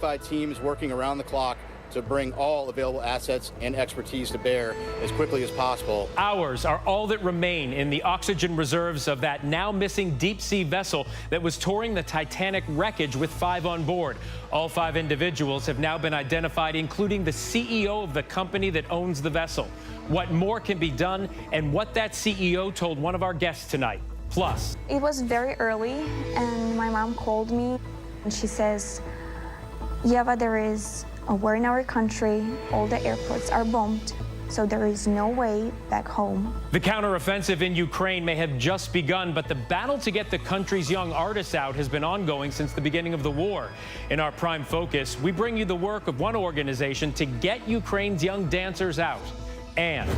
Teams working around the clock to bring all available assets and expertise to bear as quickly as possible. Hours are all that remain in the oxygen reserves of that now missing deep-sea vessel that was touring the Titanic wreckage with 5 on board. All 5 individuals have now been identified, including the CEO of the company that owns the vessel. What more can be done, and what that CEO told one of our guests tonight. Plus, it was very early, and my mom called me, and she says, Yeva, there is a war in our country. All the airports are bombed, so there is no way back home. the counteroffensive in Ukraine may have just begun, but the battle to get the country's young artists out has been ongoing since the beginning of the war. In our Prime Focus, we bring you the work of one organization to get Ukraine's young dancers out. And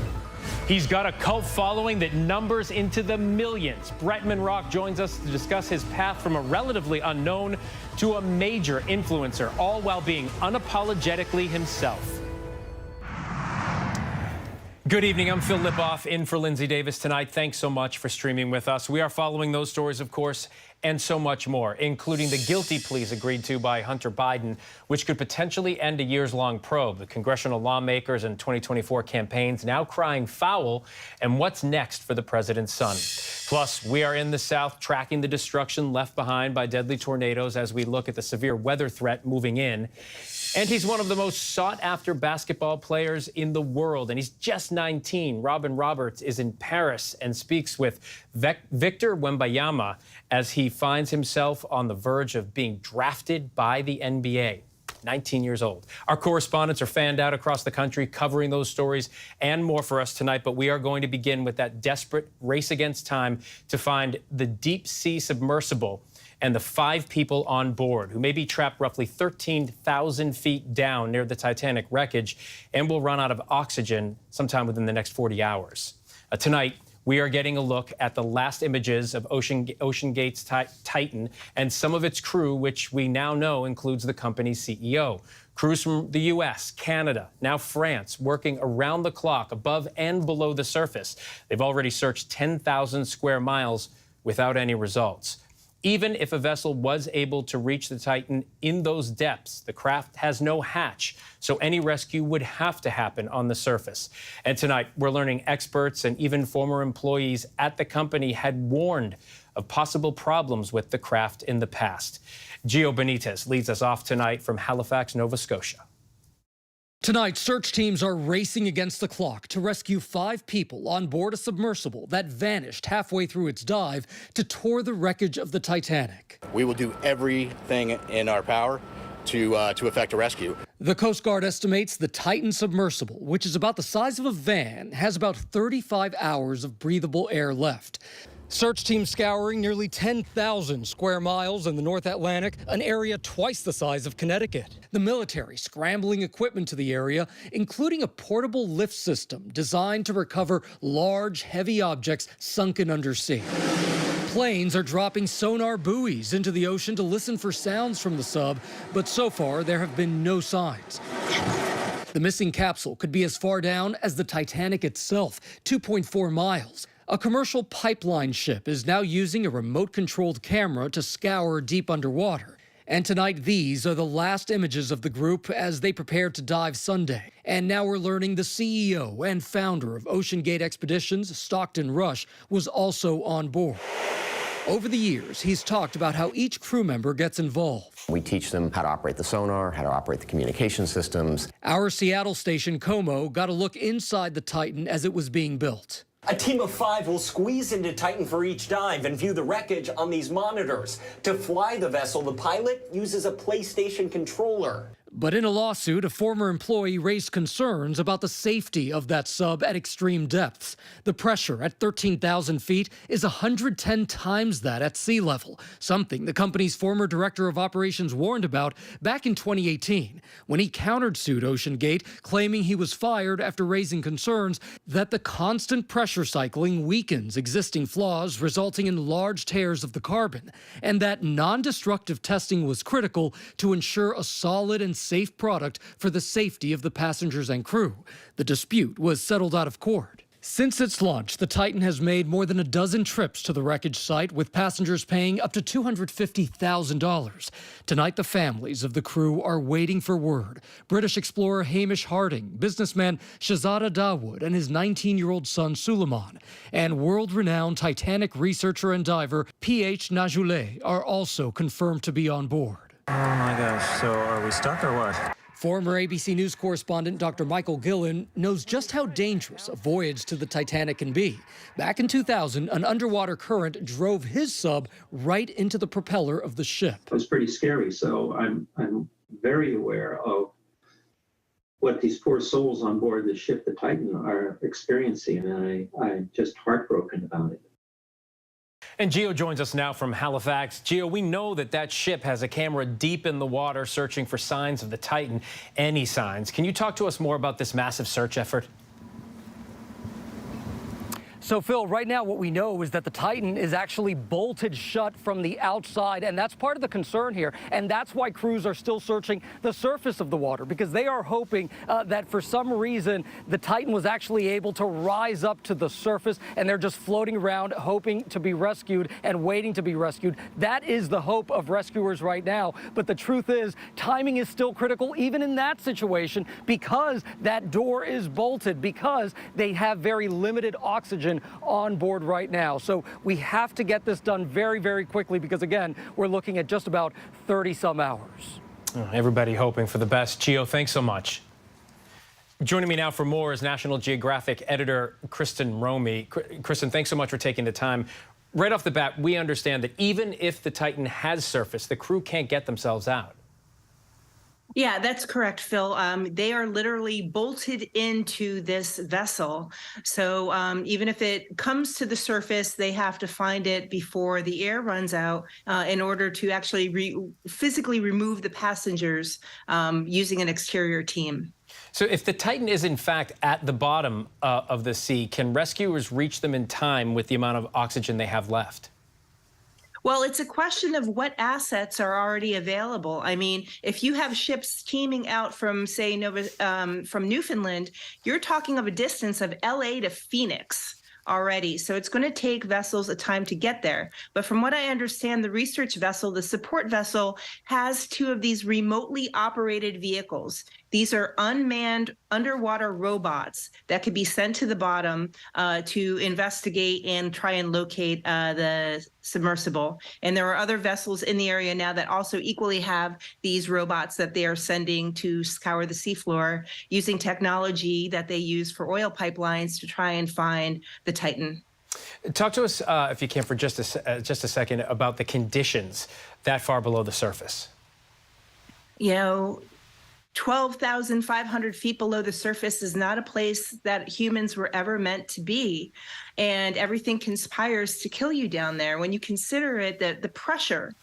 he's got a cult following that numbers into the millions. Bretman Rock joins us to discuss his path from a relatively unknown to a major influencer, all while being unapologetically himself. Good evening. I'm Phil Lipoff in for Lindsay Davis tonight. Thanks so much for streaming with us. We are following those stories, of course, and so much more, including the guilty pleas agreed to by Hunter Biden, which could potentially end a years-long probe. The congressional lawmakers and 2024 campaigns now crying foul, and what's next for the president's son. Plus, we are in the South tracking the destruction left behind by deadly tornadoes as we look at the severe weather threat moving in. And he's one of the most sought-after basketball players in the world, and he's just 19. Robin Roberts is in Paris and speaks with Victor Wembanyama as he finds himself on the verge of being drafted by the NBA. 19 years old. Our correspondents are fanned out across the country covering those stories and more for us tonight, but we are going to begin with that desperate race against time to find the deep-sea submersible and the 5 people on board who may be trapped roughly 13,000 feet down near the Titanic wreckage and will run out of oxygen sometime within the next 40 hours. Tonight, we are getting a look at the last images of OceanGate's Titan and some of its crew, which we now know includes the company's CEO. Crews from the U.S., Canada, now France, working around the clock above and below the surface. They've already searched 10,000 square miles without any results. Even if a vessel was able to reach the Titan in those depths, the craft has no hatch, so any rescue would have to happen on the surface. And tonight, we're learning experts and even former employees at the company had warned of possible problems with the craft in the past. Gio Benitez leads us off tonight from Halifax, Nova Scotia. Tonight, search teams are racing against the clock to rescue 5 people on board a submersible that vanished halfway through its dive to tour the wreckage of the Titanic. We will do everything in our power to effect a rescue. The Coast Guard estimates the Titan submersible, which is about the size of a van, has about 35 hours of breathable air left. Search teams scouring nearly 10,000 square miles in the North Atlantic, an area twice the size of Connecticut. The military scrambling equipment to the area, including a portable lift system designed to recover large, heavy objects sunken undersea. Planes are dropping sonar buoys into the ocean to listen for sounds from the sub, but so far there have been no signs. The missing capsule could be as far down as the Titanic itself, 2.4 miles. A commercial pipeline ship is now using a remote-controlled camera to scour deep underwater. And tonight, these are the last images of the group as they prepare to dive Sunday. And now we're learning the CEO and founder of OceanGate Expeditions, Stockton Rush, was also on board. Over the years, he's talked about how each crew member gets involved. We teach them how to operate the sonar, how to operate the communication systems. Our Seattle station, Como, got a look inside the Titan as it was being built. A team of 5 will squeeze into Titan for each dive and view the wreckage on these monitors. To fly the vessel, the pilot uses a PlayStation controller. But in a lawsuit, a former employee raised concerns about the safety of that sub at extreme depths. The pressure at 13,000 feet is 110 times that at sea level, something the company's former director of operations warned about back in 2018 when he countersued OceanGate, claiming he was fired after raising concerns that the constant pressure cycling weakens existing flaws, resulting in large tears of the carbon, and that non-destructive testing was critical to ensure a solid and safe product for the safety of the passengers and crew. The dispute was settled out of court. Since its launch, the Titan has made more than a dozen trips to the wreckage site, with passengers paying up to $250,000. Tonight, the families of the crew are waiting for word. British explorer Hamish Harding, businessman Shahzada Dawood and his 19-year-old son Suleiman, and world-renowned Titanic researcher and diver P.H. Najoulet are also confirmed to be on board. Oh my gosh, so are we stuck or what? Former ABC News correspondent Dr. Michael Gillen knows just how dangerous a voyage to the Titanic can be. Back in 2000, an underwater current drove his sub right into the propeller of the ship. It was pretty scary, so I'm very aware of what these poor souls on board the ship, the Titan, are experiencing, and I'm just heartbroken about it. And Gio joins us now from Halifax. Gio, we know that that ship has a camera deep in the water searching for signs of the Titan, any signs. Can you talk to us more about this massive search effort? So, Phil, right now what we know is that the Titan is actually bolted shut from the outside, and that's part of the concern here. And that's why crews are still searching the surface of the water, because they are hoping that for some reason the Titan was actually able to rise up to the surface, and they're just floating around hoping to be rescued and waiting to be rescued. That is the hope of rescuers right now. But the truth is, timing is still critical even in that situation, because that door is bolted, because they have very limited oxygen on board right now. So we have to get this done very, very quickly, because again, we're looking at just about 30-some hours. Everybody hoping for the best. Gio, thanks so much. Joining me now for more is National Geographic editor Kristen Romey. Kristen, thanks so much for taking the time. Right off the bat, we understand that even if the Titan has surfaced, the crew can't get themselves out. Yeah, that's correct, Phil. They are literally bolted into this vessel. So even if it comes to the surface, they have to find it before the air runs out in order to actually physically remove the passengers using an exterior team. So if the Titan is in fact at the bottom of the sea, can rescuers reach them in time with the amount of oxygen they have left? Well, it's a question of what assets are already available. I mean, if you have ships steaming out from, say, from Newfoundland, you're talking of a distance of LA to Phoenix already. So it's going to take vessels a time to get there. But from what I understand, the research vessel, the support vessel, has two of these remotely operated vehicles. These are unmanned underwater robots that could be sent to the bottom to investigate and try and locate the submersible. And there are other vessels in the area now that also equally have these robots that they are sending to scour the seafloor using technology that they use for oil pipelines to try and find the Titan. Talk to us, if you can, for just a second about the conditions that far below the surface. You know, 12,500 feet below the surface is not a place that humans were ever meant to be. And everything conspires to kill you down there. When you consider it, that the pressure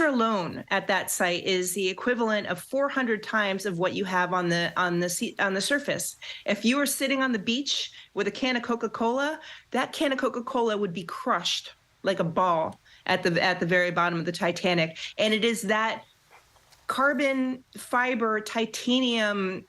alone at that site is the equivalent of 400 times of what you have on the surface. If you were sitting on the beach with a can of Coca-Cola, that can of Coca-Cola would be crushed like a ball at the very bottom of the Titanic. And it is that carbon fiber titanium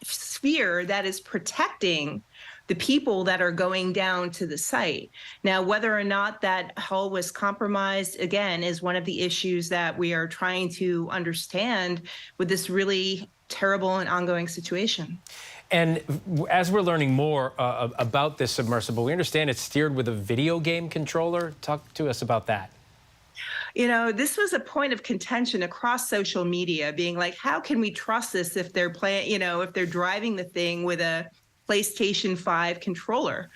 sphere that is protecting the people that are going down to the site. Now, whether or not that hull was compromised, again, is one of the issues that we are trying to understand with this really terrible and ongoing situation. And as we're learning more about this submersible, we understand it's steered with a video game controller. Talk to us about that. You know, this was a point of contention across social media, being like, how can we trust this if they're if they're driving the thing with a PlayStation 5 controller?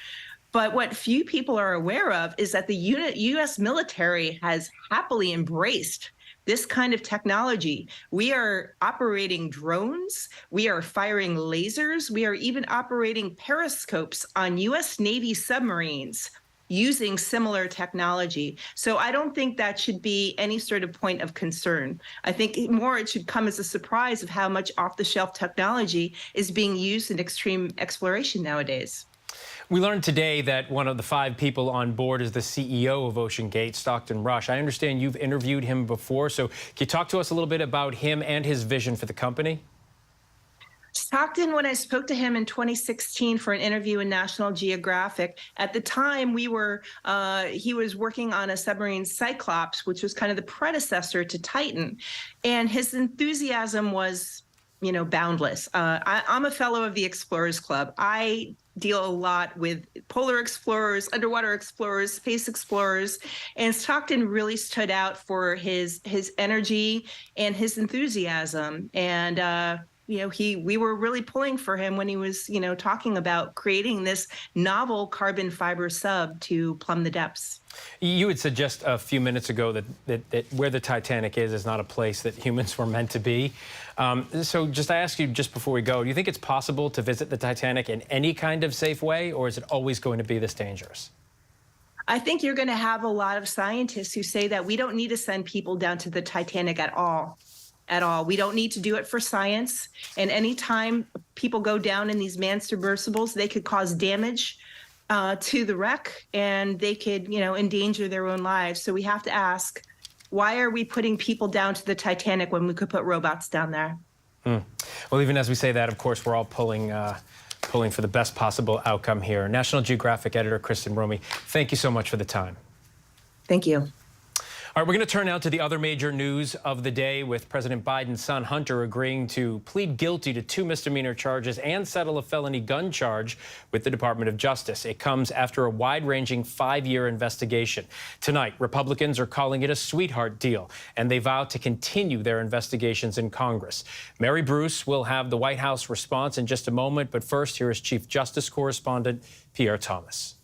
But what few people are aware of is that the U.S. military has happily embraced this kind of technology. We are operating drones, we are firing lasers, we are even operating periscopes on U.S. Navy submarines using similar technology. So I don't think that should be any sort of point of concern. I think more it should come as a surprise of how much off-the-shelf technology is being used in extreme exploration nowadays. We learned today that one of the 5 people on board is the CEO of OceanGate, Stockton Rush. I understand you've interviewed him before, so can you talk to us a little bit about him and his vision for the company? Stockton, when I spoke to him in 2016 for an interview in National Geographic, at the time he was working on a submarine Cyclops, which was kind of the predecessor to Titan, and his enthusiasm was, boundless. I'm a fellow of the Explorers Club. I deal a lot with polar explorers, underwater explorers, space explorers, and Stockton really stood out for his energy and his enthusiasm. And we were really pulling for him when he was, talking about creating this novel carbon fiber sub to plumb the depths. You had said just a few minutes ago that where the Titanic is not a place that humans were meant to be. So just I ask you just before we go, do you think it's possible to visit the Titanic in any kind of safe way, or is it always going to be this dangerous? I think you're going to have a lot of scientists who say that we don't need to send people down to the Titanic at all. We don't need to do it for science. And anytime people go down in these manned submersibles, they could cause damage to the wreck, and they could, endanger their own lives. So we have to ask, why are we putting people down to the Titanic when we could put robots down there? Well, even as we say that, of course, we're all pulling for the best possible outcome here. National Geographic editor Kristen Romey, thank you so much for the time. Thank you. All right, we're going to turn now to the other major news of the day, with President Biden's son, Hunter, agreeing to plead guilty to 2 misdemeanor charges and settle a felony gun charge with the Department of Justice. It comes after a wide-ranging 5-year investigation. Tonight, Republicans are calling it a sweetheart deal, and they vow to continue their investigations in Congress. Mary Bruce will have the White House response in just a moment, but first, here is Chief Justice Correspondent Pierre Thomas.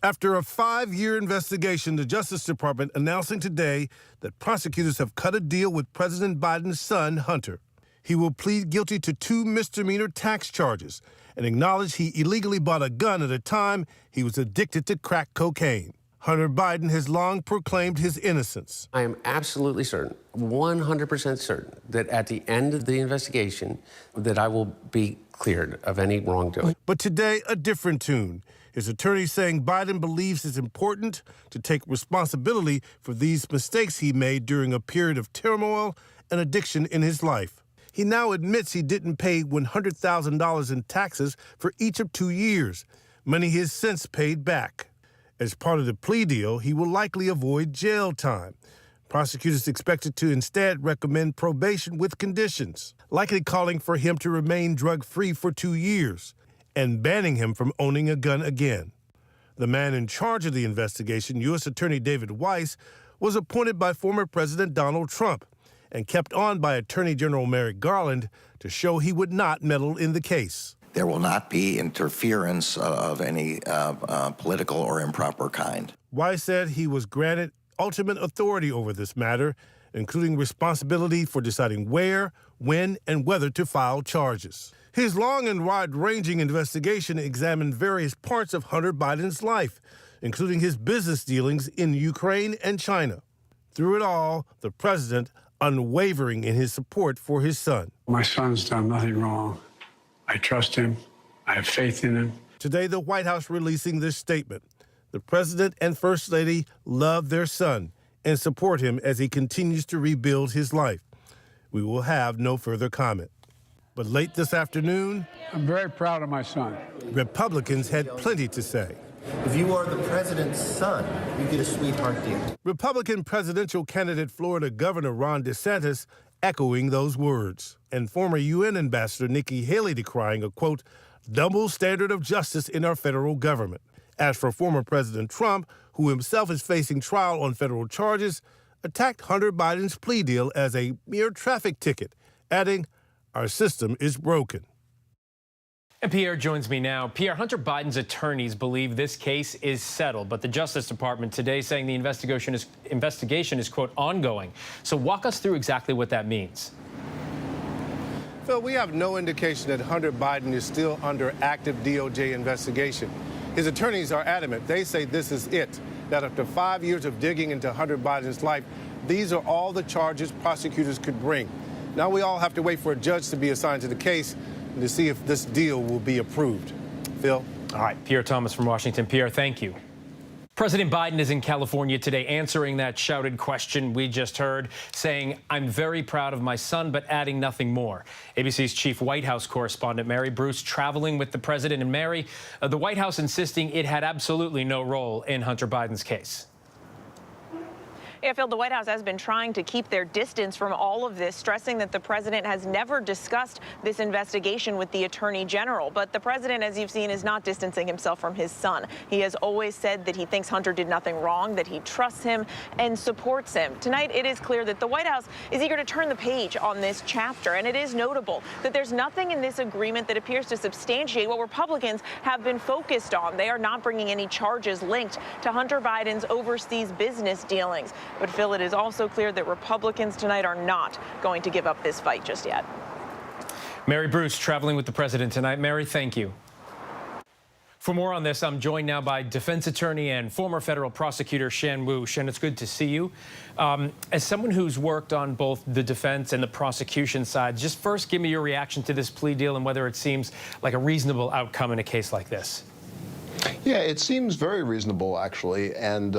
After a 5-year investigation, the Justice Department announcing today that prosecutors have cut a deal with President Biden's son, Hunter. He will plead guilty to 2 misdemeanor tax charges and acknowledge he illegally bought a gun at a time he was addicted to crack cocaine. Hunter Biden has long proclaimed his innocence. I am absolutely certain, 100% certain, that at the end of the investigation, that I will be cleared of any wrongdoing. But today, a different tune. His attorney saying Biden believes it's important to take responsibility for these mistakes he made during a period of turmoil and addiction in his life. He now admits he didn't pay $100,000 in taxes for each of 2 years, money he has since paid back. As part of the plea deal, he will likely avoid jail time. Prosecutors expected to instead recommend probation with conditions, likely calling for him to remain drug-free for 2 years and banning him from owning a gun again. The man in charge of the investigation, U.S. Attorney David Weiss, was appointed by former President Donald Trump and kept on by Attorney General Merrick Garland to show he would not meddle in the case. There will not be interference of any political or improper kind. Weiss said he was granted ultimate authority over this matter, including responsibility for deciding where, when, and whether to file charges. His long and wide-ranging investigation examined various parts of Hunter Biden's life, including his business dealings in Ukraine and China. Through it all, the president unwavering in his support for his son. My son's done nothing wrong. I trust him. I have faith in him. Today, the White House releasing this statement. The president and first lady love their son and support him as he continues to rebuild his life. We will have no further comment. But late this afternoon, I'm very proud of my son. Republicans had plenty to say. If you are the president's son, you get a sweetheart deal. Republican presidential candidate Florida Governor Ron DeSantis echoing those words, and former UN Ambassador Nikki Haley decrying a, quote, double standard of justice in our federal government. As for former President Trump, who himself is facing trial on federal charges, attacked Hunter Biden's plea deal as a mere traffic ticket, adding, our system is broken. And Pierre joins me now. Pierre, Hunter Biden's attorneys believe this case is settled, but the Justice Department today saying the investigation is, quote, ongoing. So walk us through exactly what that means. Phil, we have no indication that Hunter Biden is still under active DOJ investigation. His attorneys are adamant. They say this is it, that after 5 years of digging into Hunter Biden's life, these are all the charges prosecutors could bring. Now we all have to wait for a judge to be assigned to the case and to see if this deal will be approved. Phil? All right, Pierre Thomas from Washington. Pierre, thank you. President Biden is in California today answering that shouted question we just heard, saying, "I'm very proud of my son," but adding nothing more. ABC's chief White House correspondent Mary Bruce traveling with the president. And Mary, the White House insisting it had absolutely no role in Hunter Biden's case. Yeah, Phil, the White House has been trying to keep their distance from all of this, stressing that the president has never discussed this investigation with the attorney general. But the president, as you've seen, is not distancing himself from his son. He has always said that he thinks Hunter did nothing wrong, that he trusts him and supports him. Tonight, it is clear that the White House is eager to turn the page on this chapter. And it is notable that there's nothing in this agreement that appears to substantiate what Republicans have been focused on. They are not bringing any charges linked to Hunter Biden's overseas business dealings. But, Phil, it is also clear that Republicans tonight are not going to give up this fight just yet. Mary Bruce traveling with the president tonight. Mary, thank you. For more on this, I'm joined now by defense attorney and former federal prosecutor Shan Wu. Shan, it's good to see you. As someone who's worked on both the defense and the prosecution side, just first give me your reaction to this plea deal and whether it seems like a reasonable outcome in a case like this. Yeah, it seems very reasonable, actually, and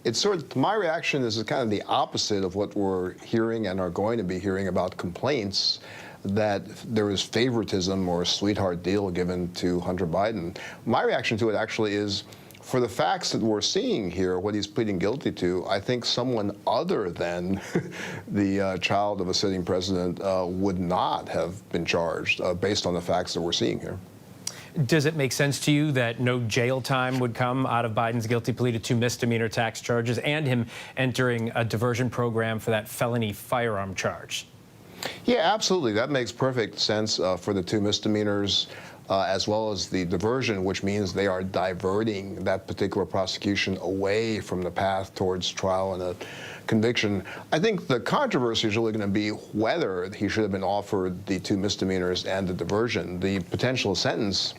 it's my reaction is kind of the opposite of what we're hearing and are going to be hearing about complaints that there is favoritism or a sweetheart deal given to Hunter Biden. My reaction to it actually is, for the facts that we're seeing here, what he's pleading guilty to, I think someone other than the child of a sitting president would not have been charged based on the facts that we're seeing here. Does it make sense to you that no jail time would come out of Biden's guilty plea to 2 misdemeanor tax charges and him entering a diversion program for that felony firearm charge? Yeah, absolutely. That makes perfect sense for the 2 misdemeanors, as well as the diversion, which means they are diverting that particular prosecution away from the path towards trial and a conviction. I think the controversy is really going to be whether he should have been offered the 2 misdemeanors and the diversion. The potential sentence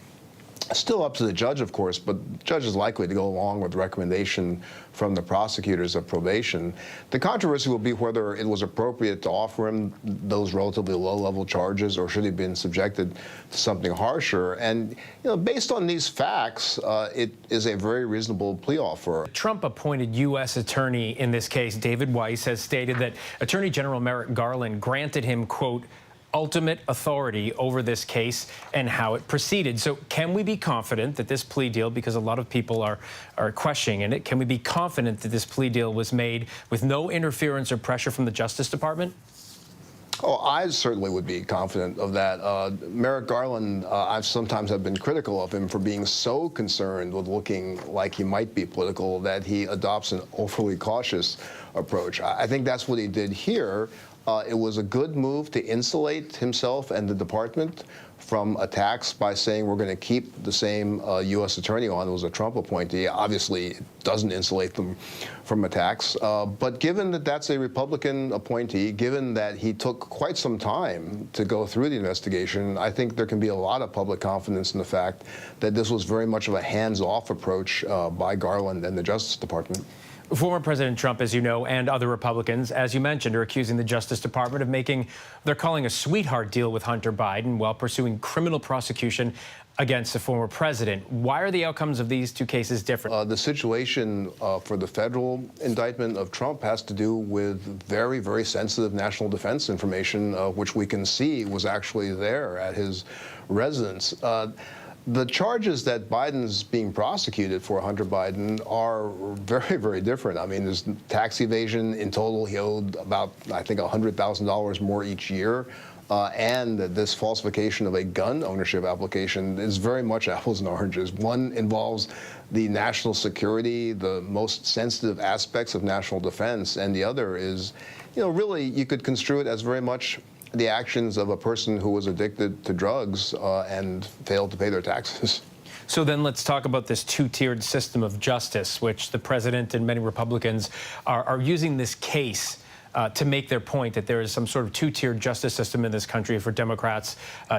still up to the judge, of course, but the judge is likely to go along with the recommendation from the prosecutors of probation. The controversy will be whether it was appropriate to offer him those relatively low-level charges, or should he have been subjected to something harsher. And, you know, based on these facts, it is a very reasonable plea offer. Trump-appointed U.S. attorney in this case, David Weiss, has stated that Attorney General Merrick Garland granted him, quote, ultimate authority over this case and how it proceeded. So can we be confident that this plea deal, because a lot of people are questioning it, can we be confident that this plea deal was made with no interference or pressure from the Justice Department? Oh, I certainly would be confident of that. Merrick Garland, I've sometimes have been critical of him for being so concerned with looking like he might be political that he adopts an overly cautious approach. I think that's what he did here. It was a good move to insulate himself and the department from attacks by saying we're going to keep the same U.S. attorney on. It was a Trump appointee. Obviously, it doesn't insulate them from attacks. But given that that's a Republican appointee, given that he took quite some time to go through the investigation, I think there can be a lot of public confidence in the fact that this was very much of a hands-off approach by Garland and the Justice Department. Former President Trump, as you know, and other Republicans, as you mentioned, are accusing the Justice Department of making, they're calling a sweetheart deal with Hunter Biden while pursuing criminal prosecution against the former president. Why are the outcomes of these 2 cases different? The situation for the federal indictment of Trump has to do with very, very sensitive national defense information, which we can see was actually there at his residence. The charges that Biden's being prosecuted for, Hunter Biden, are very, very different. I mean, there's tax evasion. In total, he owed about, I think, $100,000 more each year. And this falsification of a gun ownership application is very much apples and oranges. One involves the national security, the most sensitive aspects of national defense, and the other is, you know, really, you could construe it as very much the actions of a person who was addicted to drugs and failed to pay their taxes. So then let's talk about this 2-tiered system of justice, which the president and many Republicans are using this case to make their point that there is some sort of 2-tiered justice system in this country for Democrats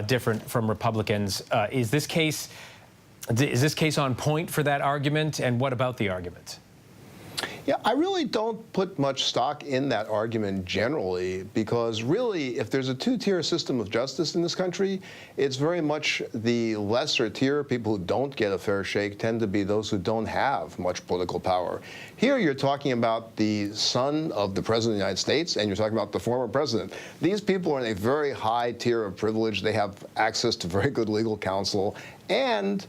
different from Republicans. Is this case on point for that argument? And what about the argument? Yeah, I really don't put much stock in that argument generally, because really, if there's a two-tier system of justice in this country, it's very much the lesser tier. People who don't get a fair shake tend to be those who don't have much political power. Here you're talking about the son of the President of the United States, and you're talking about the former president. These people are in a very high tier of privilege. They have access to very good legal counsel, and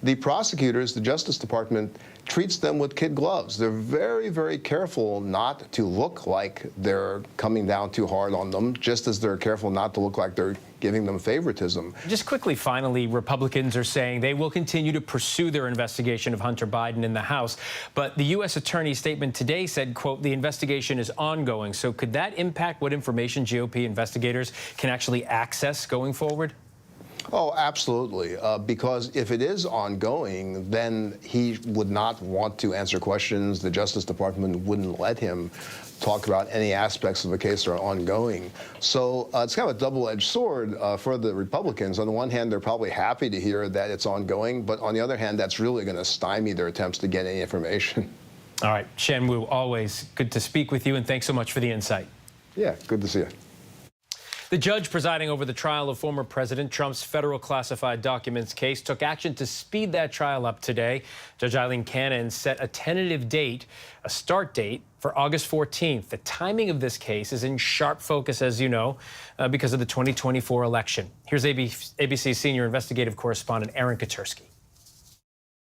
the prosecutors, the Justice Department, treats them with kid gloves. They're very, very careful not to look like they're coming down too hard on them, just as they're careful not to look like they're giving them favoritism. Just quickly, finally, Republicans are saying they will continue to pursue their investigation of Hunter Biden in the House. But the U.S. Attorney's statement today said, quote, the investigation is ongoing. So could that impact what information GOP investigators can actually access going forward? Oh, absolutely. Because if it is ongoing, then he would not want to answer questions. The Justice Department wouldn't let him talk about any aspects of the case that are ongoing. So it's kind of a double-edged sword for the Republicans. On the one hand, they're probably happy to hear that it's ongoing, but on the other hand, that's really going to stymie their attempts to get any information. All right, Shen Wu, always good to speak with you, and thanks so much for the insight. Yeah, good to see you. The judge presiding over the trial of former President Trump's federal classified documents case took action to speed that trial up today. Judge Eileen Cannon set a tentative date, a start date, for August 14th. The timing of this case is in sharp focus, as you know, because of the 2024 election. Here's ABC senior investigative correspondent Aaron Katersky.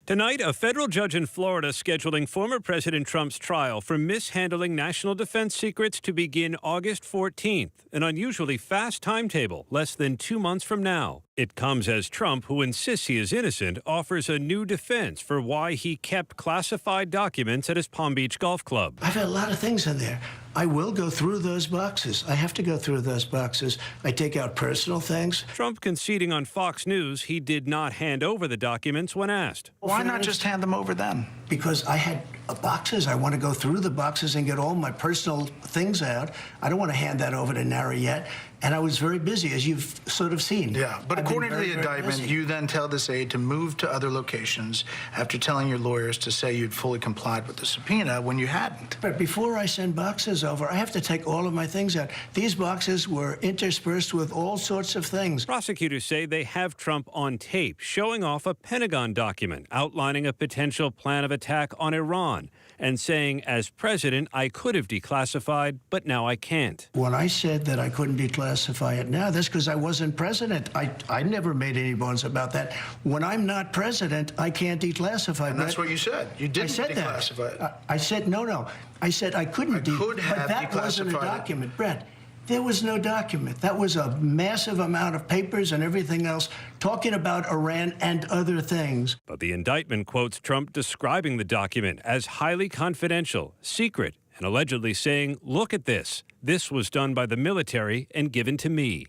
Tonight, a federal judge in Florida scheduling former President Trump's trial for mishandling national defense secrets to begin August 14th, an unusually fast timetable, less than 2 months from now. It comes as Trump, who insists he is innocent, offers a new defense for why he kept classified documents at his Palm Beach golf club. I've had a lot of things in there. I will go through those boxes. I have to go through those boxes. I take out personal things. Trump conceding on Fox News he did not hand over the documents when asked. Why not just hand them over then? Because I had boxes. I want to go through the boxes and get all my personal things out. I don't want to hand that over to NARA yet. And I was very busy, as you've sort of seen. Yeah, but according to the indictment, you then tell this aide to move to other locations after telling your lawyers to say you'd fully complied with the subpoena when you hadn't. But before I send boxes over, I have to take all of my things out. These boxes were interspersed with all sorts of things. Prosecutors say they have Trump on tape showing off a Pentagon document outlining a potential plan of attack on Iran and saying, as president, I could have declassified, but now I can't. When I said that I couldn't declassify it now, that's because I wasn't president. I never made any bones about that. When I'm not president, I can't declassify. And that's what you said. You didn't declassify it. I said, no. I said I couldn't could have but that wasn't a declassified document, Brett. There was no document. That was a massive amount of papers and everything else talking about Iran and other things. But the indictment quotes Trump describing the document as highly confidential, secret, and allegedly saying, look at this. This was done by the military and given to me.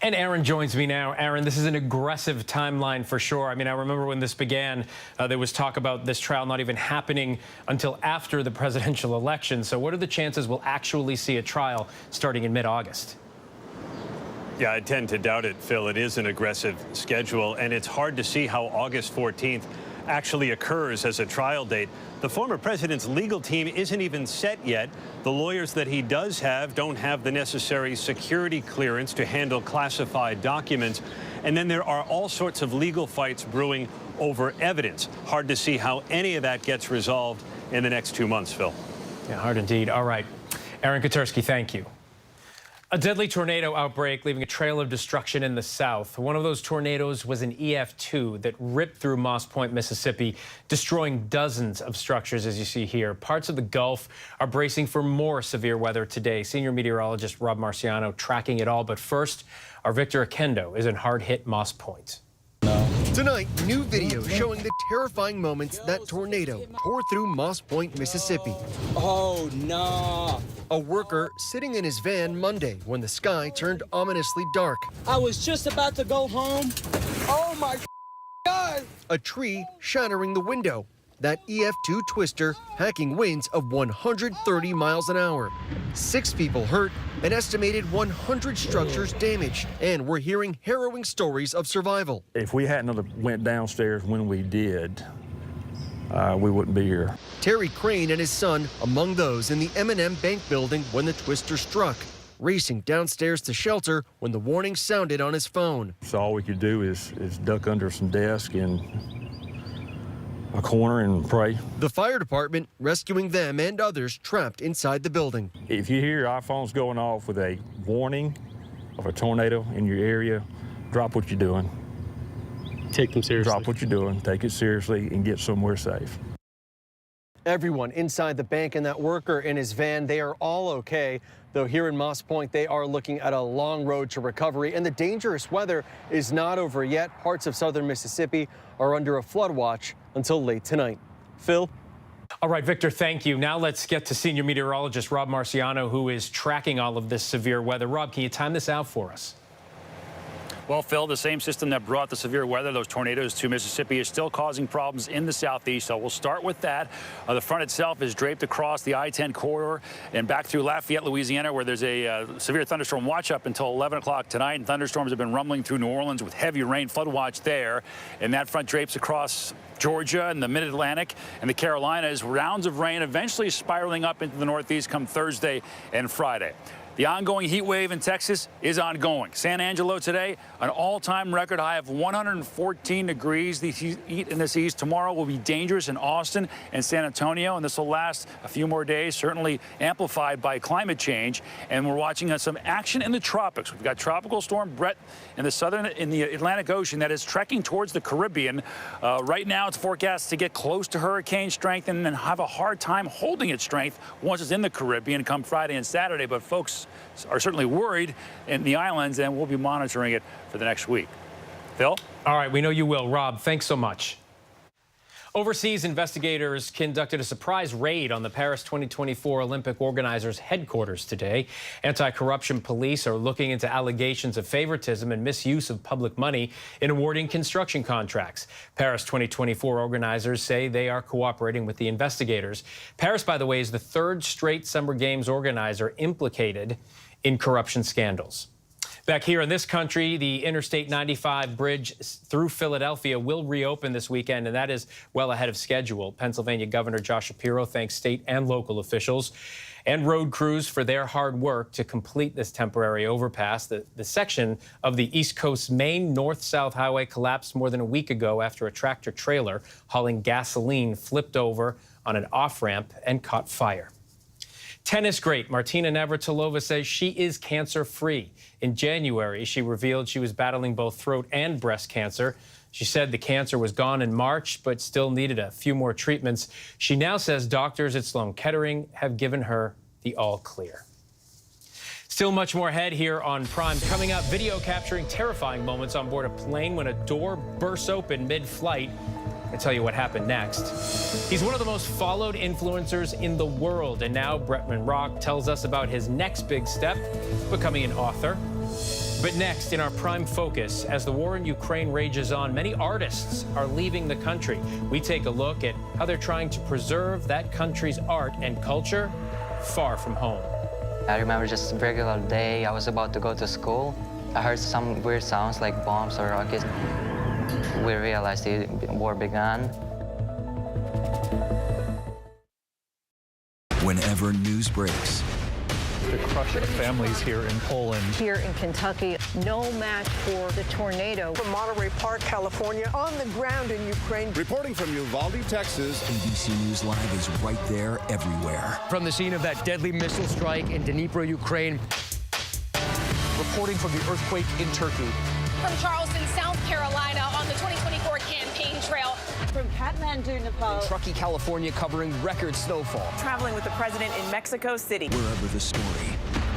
And Aaron joins me now. Aaron, this is an aggressive timeline for sure. I mean, I remember when this began, there was talk about this trial not even happening until after the presidential election. So what are the chances we'll actually see a trial starting in mid-August? Yeah, I tend to doubt it, Phil. It is an aggressive schedule, and it's hard to see how August 14th actually occurs as a trial date. The former president's legal team isn't even set yet. The lawyers that he does have don't have the necessary security clearance to handle classified documents. And then there are all sorts of legal fights brewing over evidence. Hard to see how any of that gets resolved in the next 2 months, Phil. Yeah, hard indeed. All right. Aaron Katersky, thank you. A deadly tornado outbreak leaving a trail of destruction in the south. One of those tornadoes was an EF2 that ripped through Moss Point, Mississippi, destroying dozens of structures, as you see here. Parts of the Gulf are bracing for more severe weather today. Senior meteorologist Rob Marciano tracking it all. But first, our Victor Akendo is in hard-hit Moss Point. Tonight, new video showing the terrifying moments that tornado tore through Moss Point, Mississippi. Oh, no. A worker sitting in his van Monday when the sky turned ominously dark. I was just about to go home. Oh, my God. A tree shattering the window. That EF2 twister hacking winds of 130 miles an hour. 6 people hurt, an estimated 100 structures damaged, and we're hearing harrowing stories of survival. If we hadn't went downstairs when we did, we wouldn't be here. Terry Crane and his son among those in the M&M Bank building when the twister struck, racing downstairs to shelter when the warning sounded on his phone. So all we could do is duck under some desk in a corner and pray. The fire department rescuing them and others trapped inside the building. If you hear your iPhones going off with a warning of a tornado in your area, drop what you're doing. Take them seriously. Drop what you're doing, take it seriously, and get somewhere safe. Everyone inside the bank and that worker in his van, they are all okay. Though here in Moss Point, they are looking at a long road to recovery, and the dangerous weather is not over yet. Parts of southern Mississippi are under a flood watch until late tonight. Phil? All right, Victor, thank you. Now let's get to senior meteorologist Rob Marciano, who is tracking all of this severe weather. Rob, can you time this out for us? Well, Phil, the same system that brought the severe weather, those tornadoes to Mississippi, is still causing problems in the southeast. So we'll start with that. The front itself is draped across the I-10 corridor and back through Lafayette, Louisiana, where there's a severe thunderstorm watch up until 11 o'clock tonight. And thunderstorms have been rumbling through New Orleans with heavy rain, flood watch there. And that front drapes across Georgia and the mid-Atlantic and the Carolinas. Rounds of rain eventually spiraling up into the northeast come Thursday and Friday. The ongoing heat wave in Texas is ongoing. San Angelo today, an all-time record high of 114 degrees. The heat in this east tomorrow will be dangerous in Austin and San Antonio, and this will last a few more days, certainly amplified by climate change. And we're watching some action in the tropics. We've got Tropical Storm Brett in the Atlantic Ocean that is trekking towards the Caribbean. Right now, it's forecast to get close to hurricane strength and then have a hard time holding its strength once it's in the Caribbean come Friday and Saturday. But folks are certainly worried in the islands, and we'll be monitoring it for the next week. Phil? All right, we know you will. Rob, thanks so much. Overseas investigators conducted a surprise raid on the Paris 2024 Olympic organizers' headquarters today. Anti-corruption police are looking into allegations of favoritism and misuse of public money in awarding construction contracts. Paris 2024 organizers say they are cooperating with the investigators. Paris, by the way, is the third straight Summer Games organizer implicated in corruption scandals. Back here in this country, the Interstate 95 bridge through Philadelphia will reopen this weekend, and that is well ahead of schedule. Pennsylvania Governor Josh Shapiro thanks state and local officials and road crews for their hard work to complete this temporary overpass. The section of the East Coast Main North-South Highway collapsed more than a week ago after a tractor-trailer hauling gasoline flipped over on an off-ramp and caught fire. Tennis great Martina Navratilova says she is cancer-free. In January, she revealed she was battling both throat and breast cancer. She said the cancer was gone in March, but still needed a few more treatments. She now says doctors at Sloan Kettering have given her the all clear. Still much more ahead here on Prime. Coming up, video capturing terrifying moments on board a plane when a door bursts open mid-flight. I'll tell you what happened next. He's one of the most followed influencers in the world, and now Bretman Rock tells us about his next big step, becoming an author. But next, in our Prime Focus, as the war in Ukraine rages on, many artists are leaving the country. We take a look at how they're trying to preserve that country's art and culture far from home. I remember just a regular day. I was about to go to school. I heard some weird sounds like bombs or rockets. We realized the war began. Whenever news breaks. The crushing families here in Poland. Here in Kentucky, no match for the tornado. From Monterey Park, California, on the ground in Ukraine. Reporting from Uvalde, Texas. ABC News Live is right there everywhere. From the scene of that deadly missile strike in Dnipro, Ukraine. Reporting from the earthquake in Turkey. From Charleston, South Carolina, on the 2024 campaign trail. From Kathmandu, Nepal. In Truckee, California, covering record snowfall. Traveling with the president in Mexico City. Wherever the story.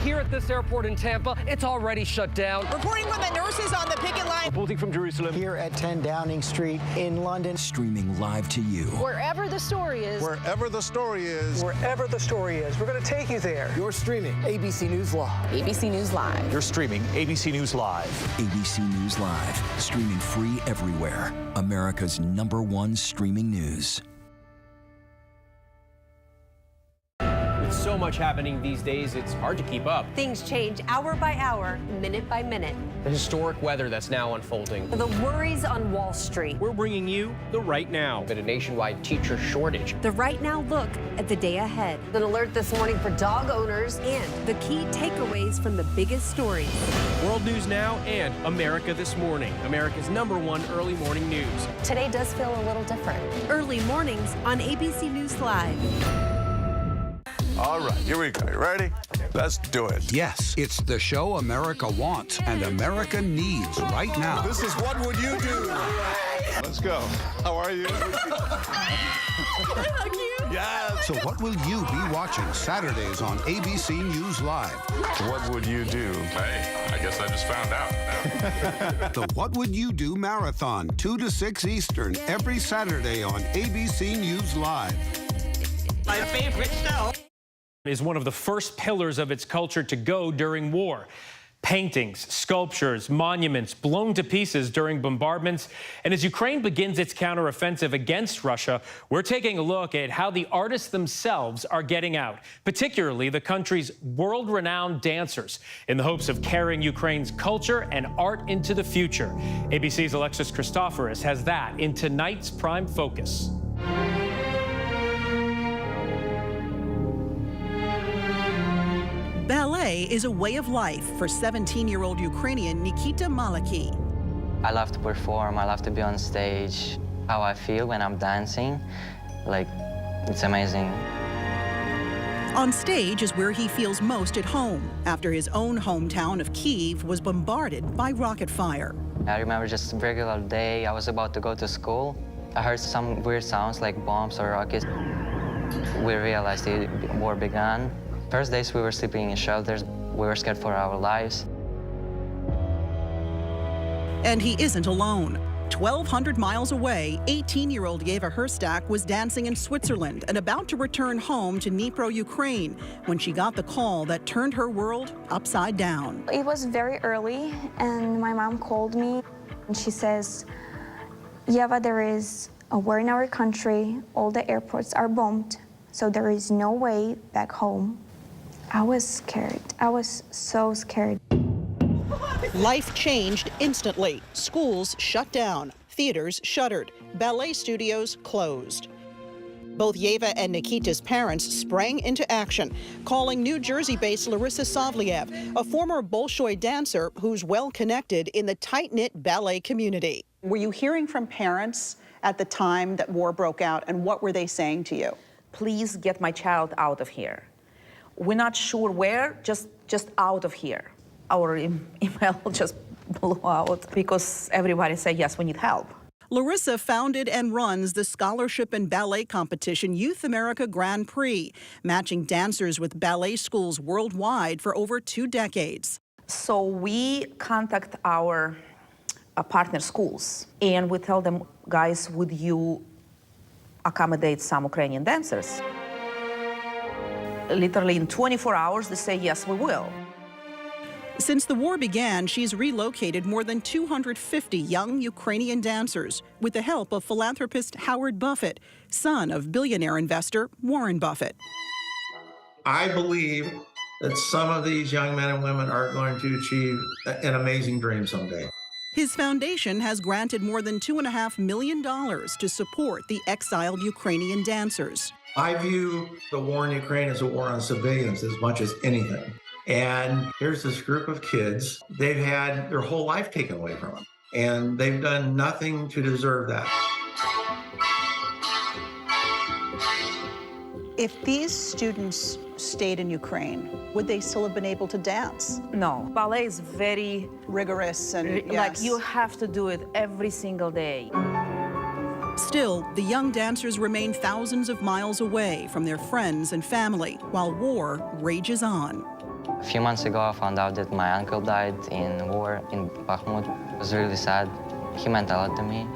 Here at this airport in Tampa, it's already shut down. Reporting from the nurses on the picket line. Reporting from Jerusalem. Here at 10 Downing Street in London. Streaming live to you. Wherever the story is. Wherever the story is. Wherever the story is. We're going to take you there. You're streaming ABC News Live. ABC News Live. You're streaming ABC News Live. ABC News Live. Streaming free everywhere. America's #1 streaming news. so much happening these days, it's hard to keep up. Things change hour by hour, minute by minute. The historic weather that's now unfolding. The worries on Wall Street. We're bringing you the Right Now. But a nationwide teacher shortage. The Right Now look at the day ahead. An alert this morning for dog owners and the key takeaways from the biggest stories. World News Now and America This Morning, America's #1 early morning news. Today does feel a little different. Early mornings on ABC News Live. All right, here we go. You ready? Let's do it. Yes, it's the show America wants and America needs right now. This is What Would You Do? Let's go. How are you? Yes. So what will you be watching Saturdays on ABC News Live? What would you do? Hey, I guess I just found out. The What Would You Do Marathon, 2 to 6 Eastern, every Saturday on ABC News Live. My favorite show is one of the first pillars of its culture to go during war. Paintings, sculptures, monuments blown to pieces during bombardments. And as Ukraine begins its counteroffensive against Russia, we're taking a look at how the artists themselves are getting out, particularly the country's world-renowned dancers, in the hopes of carrying Ukraine's culture and art into the future. ABC's Alexis Christoforous has that in tonight's Prime Focus. Ballet is a way of life for 17-year-old Ukrainian Nikita Malaki. I love to perform. I love to be on stage. How I feel when I'm dancing, like, it's amazing. On stage is where he feels most at home after his own hometown of Kyiv was bombarded by rocket fire. I remember just a regular day. I was about to go to school. I heard some weird sounds like bombs or rockets. We realized the war began. First days we were sleeping in shelters. We were scared for our lives. And he isn't alone. 1,200 miles away, 18-year-old Yeva Herstak was dancing in Switzerland and about to return home to Dnipro, Ukraine, when she got the call that turned her world upside down. It was very early, and my mom called me, and she says, Yeva, there is a war in our country. All the airports are bombed, so there is no way back home. I was scared. I was so scared. Life changed instantly. Schools shut down, theaters shuttered, ballet studios closed. Both Yeva and Nikita's parents sprang into action, calling New Jersey-based Larissa Savliev, a former Bolshoi dancer who's well-connected in the tight-knit ballet community. Were you hearing from parents at the time that war broke out, and what were they saying to you? Please get my child out of here. We're not sure where, just out of here. Our email just blew out because everybody said, yes, we need help. Larissa founded and runs the scholarship and ballet competition Youth America Grand Prix, matching dancers with ballet schools worldwide for over 2 decades. So we contact our partner schools and we tell them, guys, would you accommodate some Ukrainian dancers? Literally in 24 hours, they say, yes, we will. Since the war began, she's relocated more than 250 young Ukrainian dancers with the help of philanthropist Howard Buffett, son of billionaire investor Warren Buffett. I believe that some of these young men and women are going to achieve an amazing dream someday. His foundation has granted more than $2.5 million to support the exiled Ukrainian dancers. I view the war in Ukraine as a war on civilians as much as anything. And here's this group of kids, they've had their whole life taken away from them, and they've done nothing to deserve that. If these students stayed in Ukraine, would they still have been able to dance? No. Ballet is very rigorous and like you have to do it every single day. Still, the young dancers remain thousands of miles away from their friends and family while war rages on. A few months ago, I found out that my uncle died in war in Bakhmut. It was really sad. He meant a lot to me.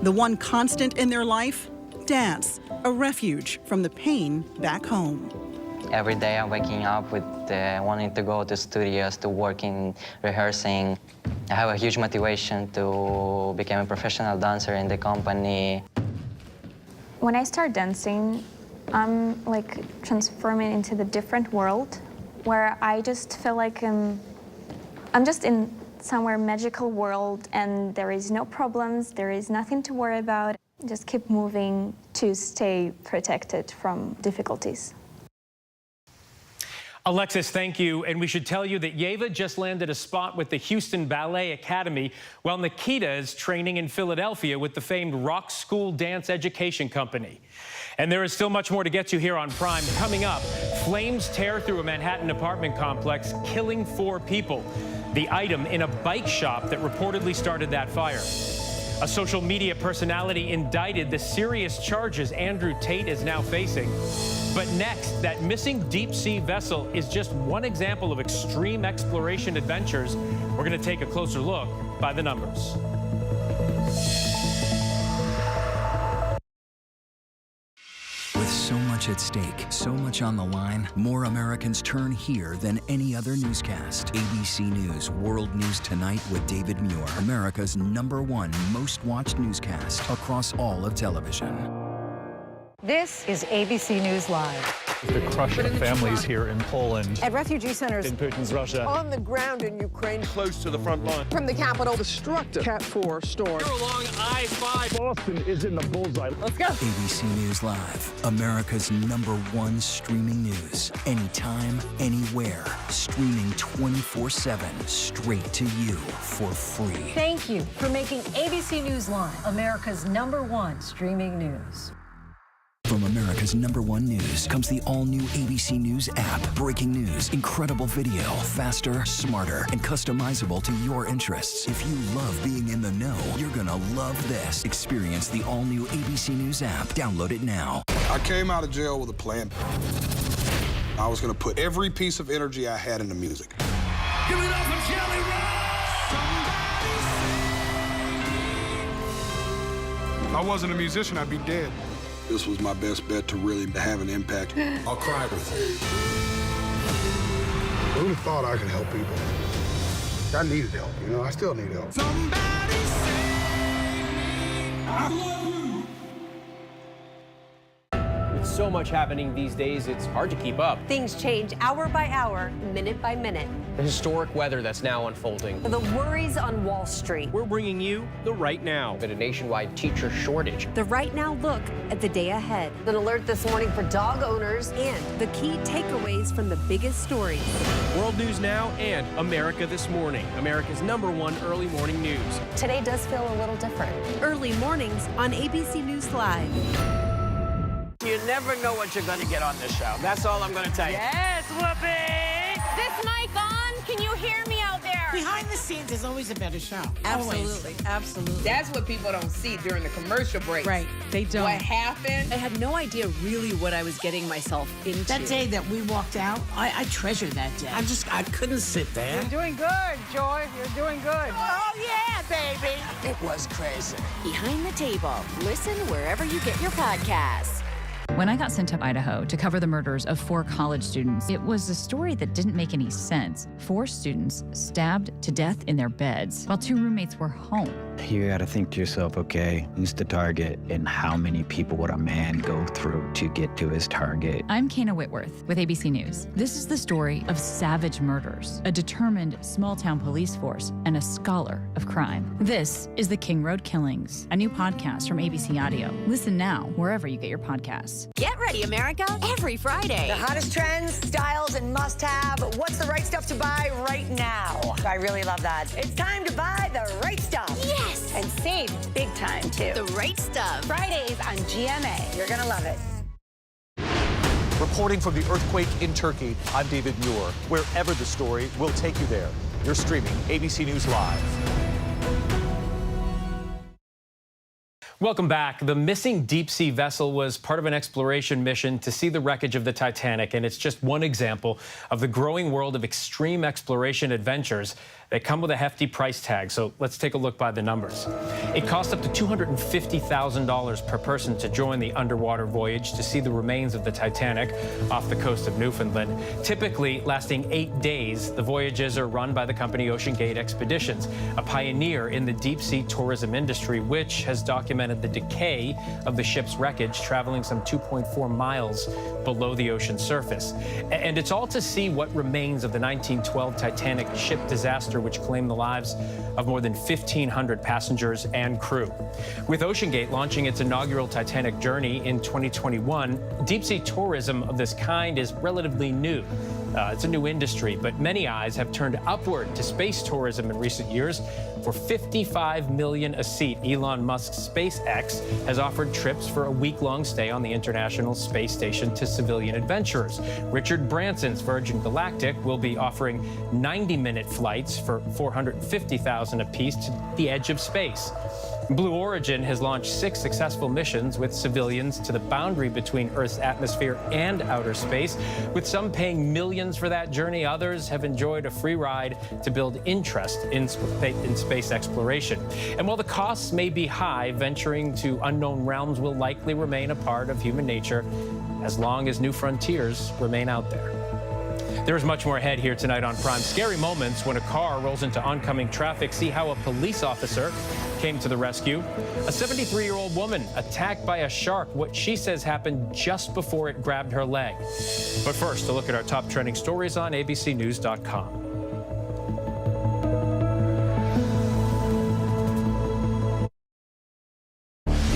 The one constant in their life? Dance, a refuge from the pain back home. Every day I'm waking up with wanting to go to studios, to working, rehearsing. I have a huge motivation to become a professional dancer in the company. When I started dancing, I'm like transforming into the different world where I just feel like I'm just in somewhere magical world and there is no problems, there is nothing to worry about. Just keep moving to stay protected from difficulties. Alexis, thank you. And we should tell you that Yeva just landed a spot with the Houston Ballet Academy, while Nikita is training in Philadelphia with the famed Rock School Dance Education Company. And there is still much more to get to here on Prime. Coming up, flames tear through a Manhattan apartment complex, killing 4 people. The item in a bike shop that reportedly started that fire. A social media personality indicted, the serious charges Andrew Tate is now facing. But next, that missing deep-sea vessel is just one example of extreme exploration adventures. We're going to take a closer look by the numbers. With so much at stake, so much on the line, more Americans turn here than any other newscast. ABC News World News Tonight with David Muir, America's #1 most watched newscast across all of television. This is ABC News Live. The crush of families here in Poland. At refugee centers. In Putin's Russia. On the ground in Ukraine. Close to the front line. From the capital. Destructive Cat 4 storm. You're along I-5. Boston is in the bullseye. Let's go. ABC News Live, America's #1 streaming news. Anytime, anywhere. Streaming 24/7, straight to you for free. Thank you for making ABC News Live America's #1 streaming news. From America's #1 news comes the all-new ABC News app. Breaking news, incredible video, faster, smarter, and customizable to your interests. If you love being in the know, you're gonna love this. Experience the all-new ABC News app. Download it now. I came out of jail with a plan. I was gonna put every piece of energy I had into music. Give it up for Jelly Roll! If I wasn't a musician, I'd be dead. This was my best bet to really have an impact. I'll cry with you. Who'd have thought I could help people? I needed help, you know? I still need help. Somebody save me. I love you. With so much happening these days, it's hard to keep up. Things change hour by hour, minute by minute. The historic weather that's now unfolding. The worries on Wall Street. We're bringing you the Right Now. Been a nationwide teacher shortage. The Right Now look at the day ahead. An alert this morning for dog owners and the key takeaways from the biggest stories. World News Now and America This Morning, America's #1 early morning news. Today does feel a little different. Early mornings on ABC News Live. You never know what you're going to get on this show. That's all I'm going to tell you. Yes, Whoopi! Is this mic on? Can you hear me out there? Behind the scenes is always a better show. Absolutely, absolutely. That's what people don't see during the commercial break. Right, they don't. What happened? I had no idea really what I was getting myself into. That day that we walked out, I treasure that day. I couldn't sit there. You're doing good, Joy. You're doing good. Oh, yeah, baby. It was crazy. Behind the Table. Listen wherever you get your podcasts. When I got sent to Idaho to cover the murders of 4 college students, it was a story that didn't make any sense. 4 students stabbed to death in their beds while 2 roommates were home. You gotta think to yourself, okay, who's the target and how many people would a man go through to get to his target? I'm Kana Whitworth with ABC News. This is the story of savage murders, a determined small-town police force, and a scholar of crime. This is The King Road Killings, a new podcast from ABC Audio. Listen now wherever you get your podcasts. Get ready, America, every Friday. The hottest trends, styles, and must-have. What's the right stuff to buy right now? I really love that. It's time to buy the right stuff. Yes! And save big time, too. The Right Stuff. Fridays on GMA. You're going to love it. Reporting from the earthquake in Turkey, I'm David Muir. Wherever the story, we'll take you there. You're streaming ABC News Live. Welcome back. The missing deep-sea vessel was part of an exploration mission to see the wreckage of the Titanic, and it's just one example of the growing world of extreme exploration adventures They come with a hefty price tag, so let's take a look by the numbers. It costs up to $250,000 per person to join the underwater voyage to see the remains of the Titanic off the coast of Newfoundland. Typically lasting 8 days, the voyages are run by the company OceanGate Expeditions, a pioneer in the deep-sea tourism industry, which has documented the decay of the ship's wreckage, traveling some 2.4 miles below the ocean surface. And it's all to see what remains of the 1912 Titanic ship disaster, which claimed the lives of more than 1,500 passengers and crew. With OceanGate launching its inaugural Titanic journey in 2021, deep-sea tourism of this kind is relatively new. It's a new industry, but many eyes have turned upward to space tourism in recent years. For $55 million a seat, Elon Musk's SpaceX has offered trips for a week-long stay on the International Space Station to civilian adventurers. Richard Branson's Virgin Galactic will be offering 90-minute flights for $450,000 apiece to the edge of space. Blue Origin has launched 6 successful missions with civilians to the boundary between Earth's atmosphere and outer space. With some paying millions for that journey, others have enjoyed a free ride to build interest in space exploration. And while the costs may be high, venturing to unknown realms will likely remain a part of human nature as long as new frontiers remain out there. There's much more ahead here tonight on Prime. Scary moments when a car rolls into oncoming traffic. See how a police officer came to the rescue. A 73-year-old woman attacked by a shark. What she says happened just before it grabbed her leg. But first, a look at our top trending stories on abcnews.com.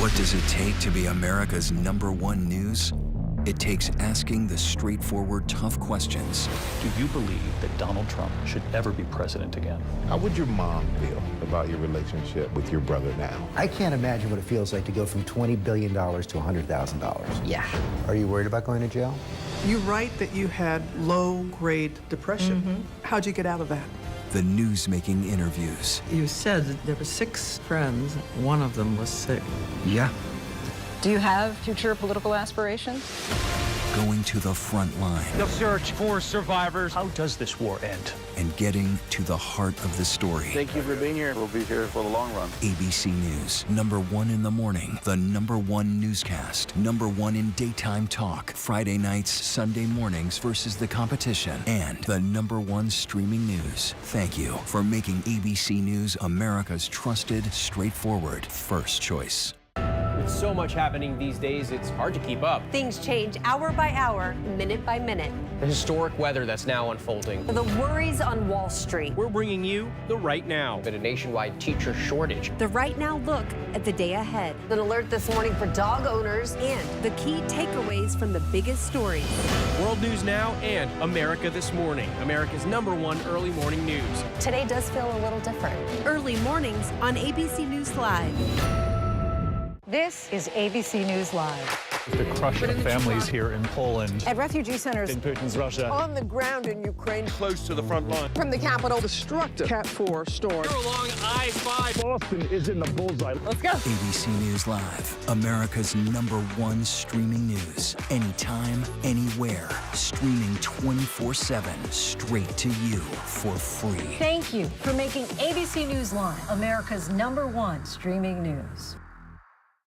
What does it take to be America's #1 news? It takes asking the straightforward, tough questions. Do you believe that Donald Trump should ever be president again? How would your mom feel about your relationship with your brother now? I can't imagine what it feels like to go from $20 billion to $100,000. Yeah. Are you worried about going to jail? You write that you had low-grade depression. How'd you get out of that? The news-making interviews. You said that there were 6 friends. One of them was sick. Yeah. Do you have future political aspirations? Going to the front line. The search for survivors. How does this war end? And getting to the heart of the story. Thank you for being here. We'll be here for the long run. ABC News, #1 in the morning, the #1 newscast, #1 in daytime talk, Friday nights, Sunday mornings versus the competition, and the #1 streaming news. Thank you for making ABC News America's trusted, straightforward first choice. With so much happening these days, it's hard to keep up. Things change hour by hour, minute by minute. The historic weather that's now unfolding. The worries on Wall Street. We're bringing you the Right Now. Been a nationwide teacher shortage. The Right Now look at the day ahead. An alert this morning for dog owners and the key takeaways from the biggest stories. World News Now and America This Morning, America's #1 early morning news. Today does feel a little different. Early mornings on ABC News Live. This is ABC News Live. The crush of families here in Poland. At refugee centers In Putin's Russia. On the ground in Ukraine. Close to the front line. From the capital. Destructive Cat 4 storm. We're along I-5. Boston is in the bullseye. Let's go. ABC News Live, America's #1 streaming news. Anytime, anywhere. Streaming 24/7, straight to you for free. Thank you for making ABC News Live America's #1 streaming news.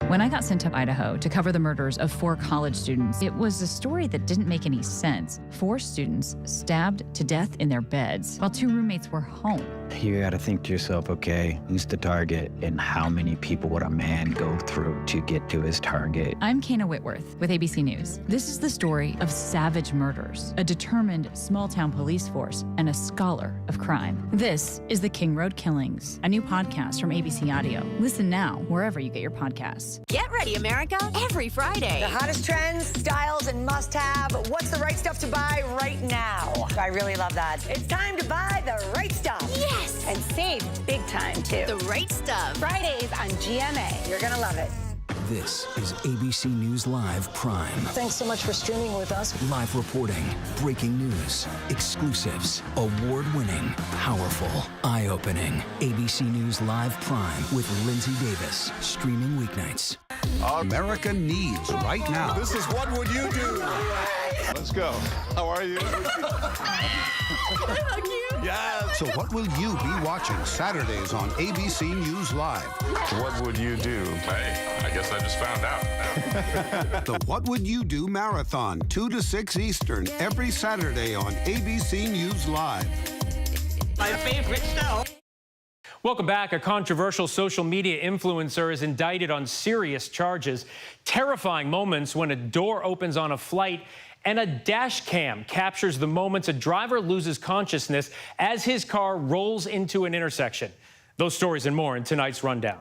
When I got sent to Idaho to cover the murders of 4 college students, it was a story that didn't make any sense. 4 students stabbed to death in their beds while 2 roommates were home. You gotta think to yourself, okay, who's the target and how many people would a man go through to get to his target? I'm Kana Whitworth with ABC News. This is the story of savage murders, a determined small-town police force, and a scholar of crime. This is the King Road Killings, a new podcast from ABC Audio. Listen now wherever you get your podcasts. Get ready, America. Every Friday. The hottest trends, styles, and must-have. What's the right stuff to buy right now? I really love that. It's time to buy the right stuff. Yes. And save big time, too. The right stuff. Fridays on GMA. You're going to love it. This is ABC News Live Prime. Thanks so much for streaming with us. Live reporting, breaking news, exclusives, award-winning, powerful, eye-opening. ABC News Live Prime with Lindsay Davis. Streaming weeknights. America needs right now. This is What Would You Do? Let's go. How are you? Yeah. So what will you be watching Saturdays on ABC News Live? What would you do? Hey, I guess I just found out. The What Would You Do Marathon, 2 to 6 Eastern, every Saturday on ABC News Live. My favorite show. Welcome back. A controversial social media influencer is indicted on serious charges. Terrifying moments when a door opens on a flight and a dash cam captures the moments a driver loses consciousness as his car rolls into an intersection. Those stories and more in tonight's rundown.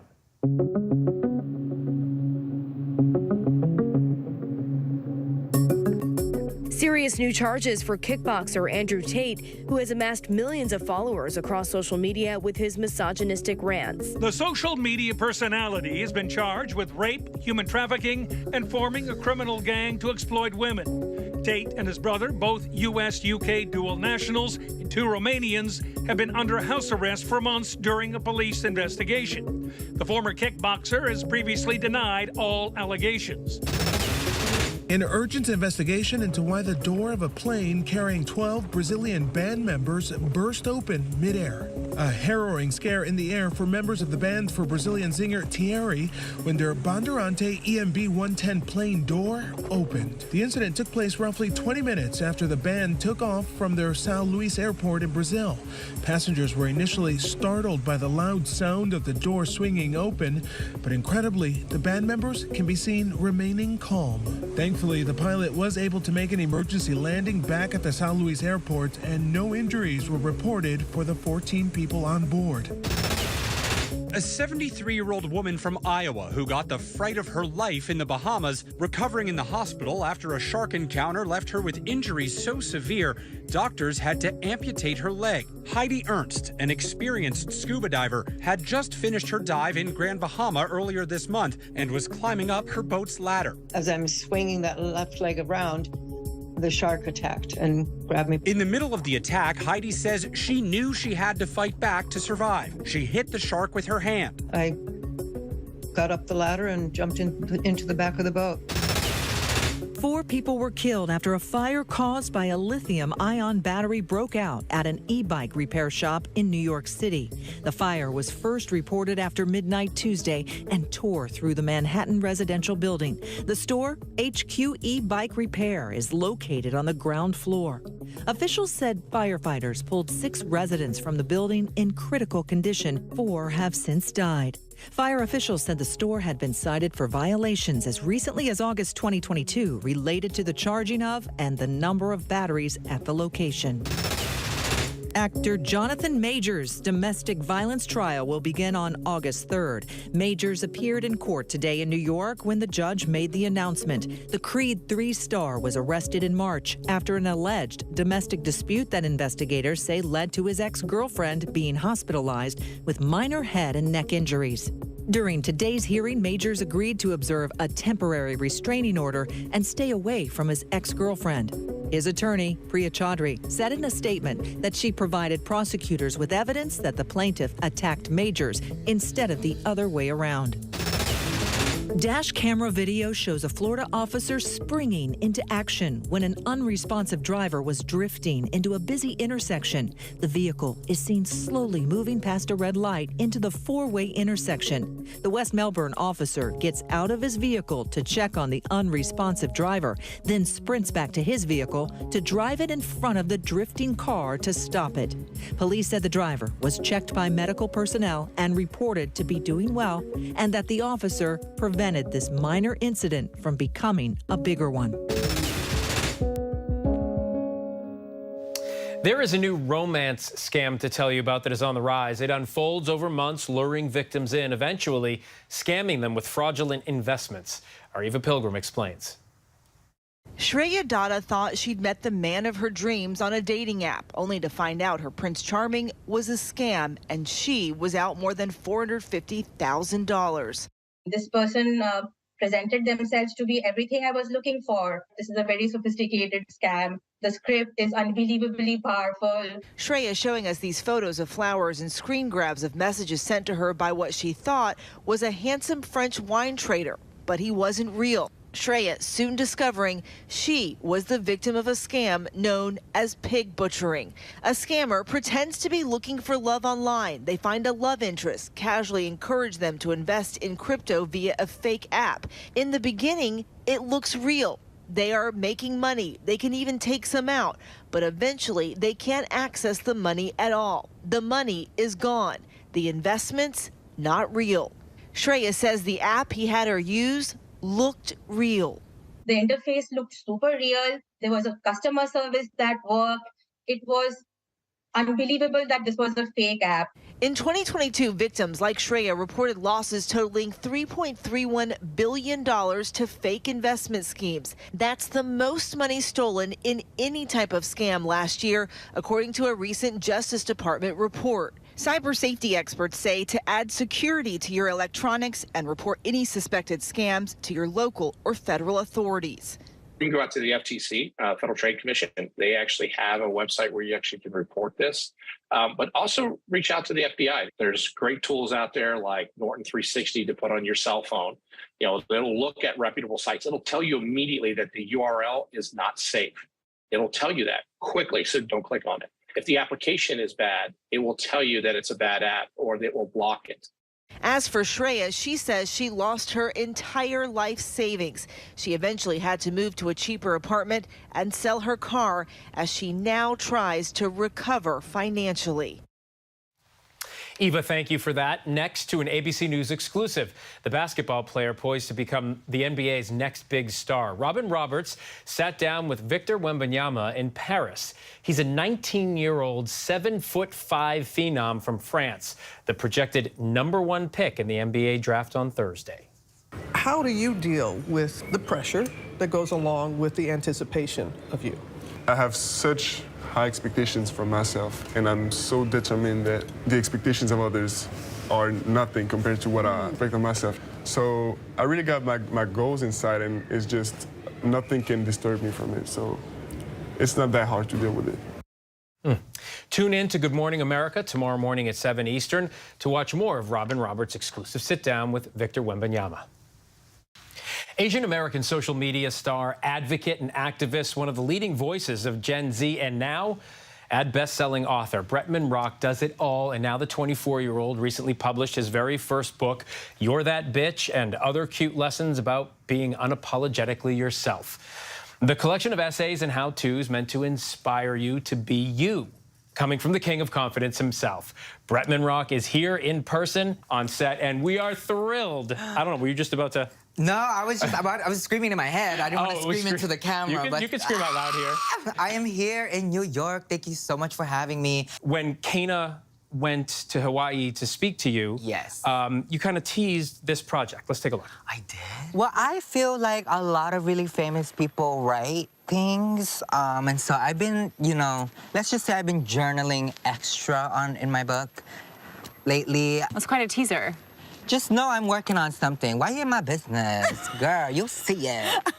Serious new charges for kickboxer Andrew Tate, who has amassed millions of followers across social media with his misogynistic rants. The social media personality has been charged with rape, human trafficking, and forming a criminal gang to exploit women. Tate and his brother, both U.S.-UK dual nationals and 2 Romanians, have been under house arrest for months during a police investigation. The former kickboxer has previously denied all allegations. An urgent investigation into why the door of a plane carrying 12 Brazilian band members burst open midair. A harrowing scare in the air for members of the band for Brazilian singer Thierry when their Bandeirante EMB 110 plane door opened. The incident took place roughly 20 minutes after the band took off from their São Luís airport in Brazil. Passengers were initially startled by the loud sound of the door swinging open, but incredibly, the band members can be seen remaining calm. Thankfully, the pilot was able to make an emergency landing back at the São Luís airport, and no injuries were reported for the 14 people on board. A 73-year-old woman from Iowa who got the fright of her life in the Bahamas, recovering in the hospital after a shark encounter left her with injuries so severe, doctors had to amputate her leg. Heidi Ernst, an experienced scuba diver, had just finished her dive in Grand Bahama earlier this month and was climbing up her boat's ladder. As I'm swinging that left leg around, the shark attacked and grabbed me. In the middle of the attack, Heidi says she knew she had to fight back to survive. She hit the shark with her hand. I got up the ladder and jumped into the back of the boat. 4 people were killed after a fire caused by a lithium-ion battery broke out at an e-bike repair shop in New York City. The fire was first reported after midnight Tuesday and tore through the Manhattan residential building. The store, HQ E-Bike Repair, is located on the ground floor. Officials said firefighters pulled 6 residents from the building in critical condition. 4 have since died. Fire officials said the store had been cited for violations as recently as August 2022 related to the charging of and the number of batteries at the location. Actor Jonathan Majors' domestic violence trial will begin on August 3rd. Majors appeared in court today in New York when the judge made the announcement. The Creed 3 star was arrested in March after an alleged domestic dispute that investigators say led to his ex-girlfriend being hospitalized with minor head and neck injuries. During today's hearing, Majors agreed to observe a temporary restraining order and stay away from his ex-girlfriend. His attorney, Priya Chaudhry, said in a statement that she provided prosecutors with evidence that the plaintiff attacked Majors instead of the other way around. Dash camera video shows a Florida officer springing into action when an unresponsive driver was drifting into a busy intersection. The vehicle is seen slowly moving past a red light into the 4-way intersection. The West Melbourne officer gets out of his vehicle to check on the unresponsive driver, then sprints back to his vehicle to drive it in front of the drifting car to stop it. Police said the driver was checked by medical personnel and reported to be doing well, and that the officer prevented this minor incident from becoming a bigger one. There is a new romance scam to tell you about that is on the rise. It unfolds over months, luring victims in, eventually scamming them with fraudulent investments. Ariva Pilgrim explains. Shreya Datta thought she'd met the man of her dreams on a dating app, only to find out her Prince Charming was a scam and she was out more than $450,000. This person presented themselves to be everything I was looking for. This is a very sophisticated scam. The script is unbelievably powerful. Shreya showing us these photos of flowers and screen grabs of messages sent to her by what she thought was a handsome French wine trader. but he wasn't real. Shreya soon discovering she was the victim of a scam known as pig butchering. A scammer pretends to be looking for love online. They find a love interest, casually encourage them to invest in crypto via a fake app. In the beginning, it looks real. They are making money. They can even take some out, but eventually they can't access the money at all. The money is gone. The investments, not real. Shreya says the app he had her use looked real. The interface looked super real. There was a customer service that worked. It was unbelievable that this was a fake app. In 2022, victims like Shreya reported losses totaling $3.31 billion to fake investment schemes. That's the most money stolen in any type of scam last year, according to a recent Justice Department report. Cyber safety experts say to add security to your electronics and report any suspected scams to your local or federal authorities. You can go out to the FTC, Federal Trade Commission. They actually have a website where you actually can report this, but also reach out to the FBI. There's great tools out there like Norton 360 to put on your cell phone. You know, it'll look at reputable sites. It'll tell you immediately that the URL is not safe. It'll tell you that quickly, so don't click on it. If the application is bad, it will tell you that it's a bad app or that it will block it. As for Shreya, she says she lost her entire life savings. She eventually had to move to a cheaper apartment and sell her car as she now tries to recover financially. Eva, thank you for that. Next to an ABC News exclusive, the basketball player poised to become the NBA's next big star. Robin Roberts sat down with Victor Wembanyama in Paris. He's a 19-year-old, 7'5" phenom from France, the projected #1 pick in the NBA draft on Thursday. How do you deal with the pressure that goes along with the anticipation of you? I have such high expectations from myself, and I'm so determined that the expectations of others are nothing compared to what I expect of myself. So I really got my goals inside, and it's just nothing can disturb me from it. So it's not that hard to deal with it. Tune in to Good Morning America tomorrow morning at 7 Eastern to watch more of Robin Roberts' exclusive sit-down with Victor Wembanyama. Asian American social media star, advocate, and activist, one of the leading voices of Gen Z, and now best-selling author Bretman Rock does it all, and now the 24-year-old recently published his very first book, You're That Bitch, and other cute lessons about being unapologetically yourself. The collection of essays and how-tos meant to inspire you to be you. Coming from the king of confidence himself, Bretman Rock is here in person on set, and we are thrilled. I don't know, were you just about to... No, I was screaming in my head. I didn't want to scream into the camera. You can scream out loud here. I am here in New York. Thank you so much for having me. When Kana went to Hawaii to speak to you, yes, you kind of teased this project. Let's take a look. I did? Well, I feel like a lot of really famous people write things, and so I've been, you know, let's just say I've been journaling extra in my book lately. That's quite a teaser. Just know I'm working on something. Why are you in my business? Girl, you'll see it.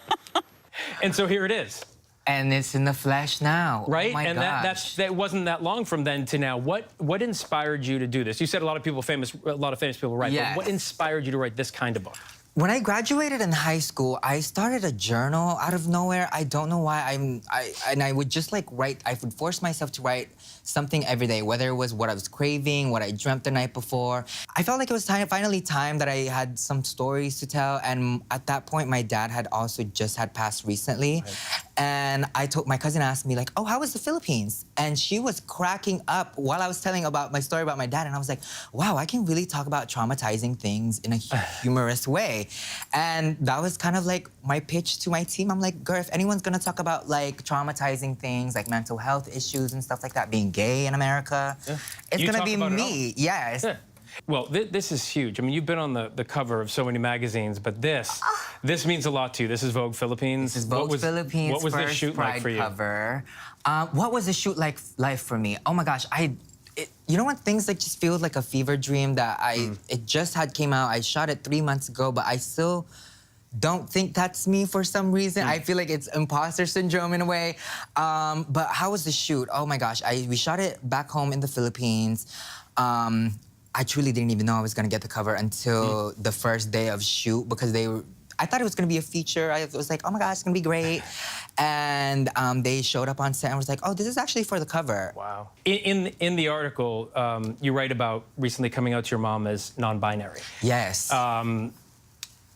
And so here it is. And it's in the flesh now. Right? Oh my and gosh. that wasn't that long from then to now. What inspired you to do this? You said a lot of famous people write, yes. But what inspired you to write this kind of book? When I graduated in high school, I started a journal out of nowhere. I don't know why. I would just like write. I would force myself to write something every day, whether it was what I was craving, what I dreamt the night before. I felt like it was finally time that I had some stories to tell. And at that point, my dad had also just had passed recently. Right. And my cousin asked me like, oh, how was the Philippines? And she was cracking up while I was telling about my story about my dad. And I was like, wow, I can really talk about traumatizing things in a humorous way. And that was kind of like my pitch to my team. I'm like, girl, if anyone's gonna talk about like traumatizing things, like mental health issues and stuff like that, being gay in America, it's gonna be me. Yes. Yeah. Well, this is huge. I mean, you've been on the cover of so many magazines, but this means a lot to you. This is Vogue Philippines. This is Vogue Philippines. What was first this shoot Pride like for you? Cover. What was the shoot like for me? Oh my gosh, you know when things like just feel like a fever dream that it just had came out. I shot it 3 months ago, but I still don't think that's me for some reason. I feel like it's imposter syndrome in a way. But how was the shoot? Oh my gosh, we shot it back home in the Philippines. I truly didn't even know I was gonna get the cover until the first day of shoot because I thought it was gonna be a feature. I was like, oh my gosh, it's gonna be great. And they showed up on set and was like, oh, this is actually for the cover. Wow. In the article, you write about recently coming out to your mom as non-binary. Yes.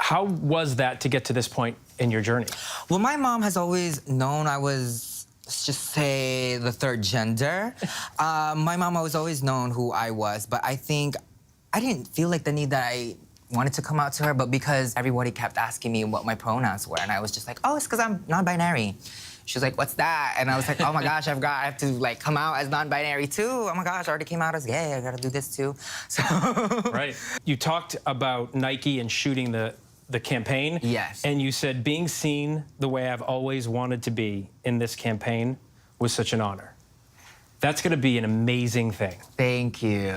How was that to get to this point in your journey? Well, my mom has always known I was, let's just say, the third gender. My mom has always known who I was, but I think I didn't feel like the need that I wanted to come out to her, but because everybody kept asking me what my pronouns were, and I was just like, oh, it's because I'm non-binary. She was like, what's that? And I was like, oh my gosh, I have to like come out as non-binary too. Oh my gosh, I already came out as gay, I gotta do this too. So. Right. You talked about Nike and shooting the campaign. Yes. And you said being seen the way I've always wanted to be in this campaign was such an honor. That's gonna be an amazing thing. Thank you.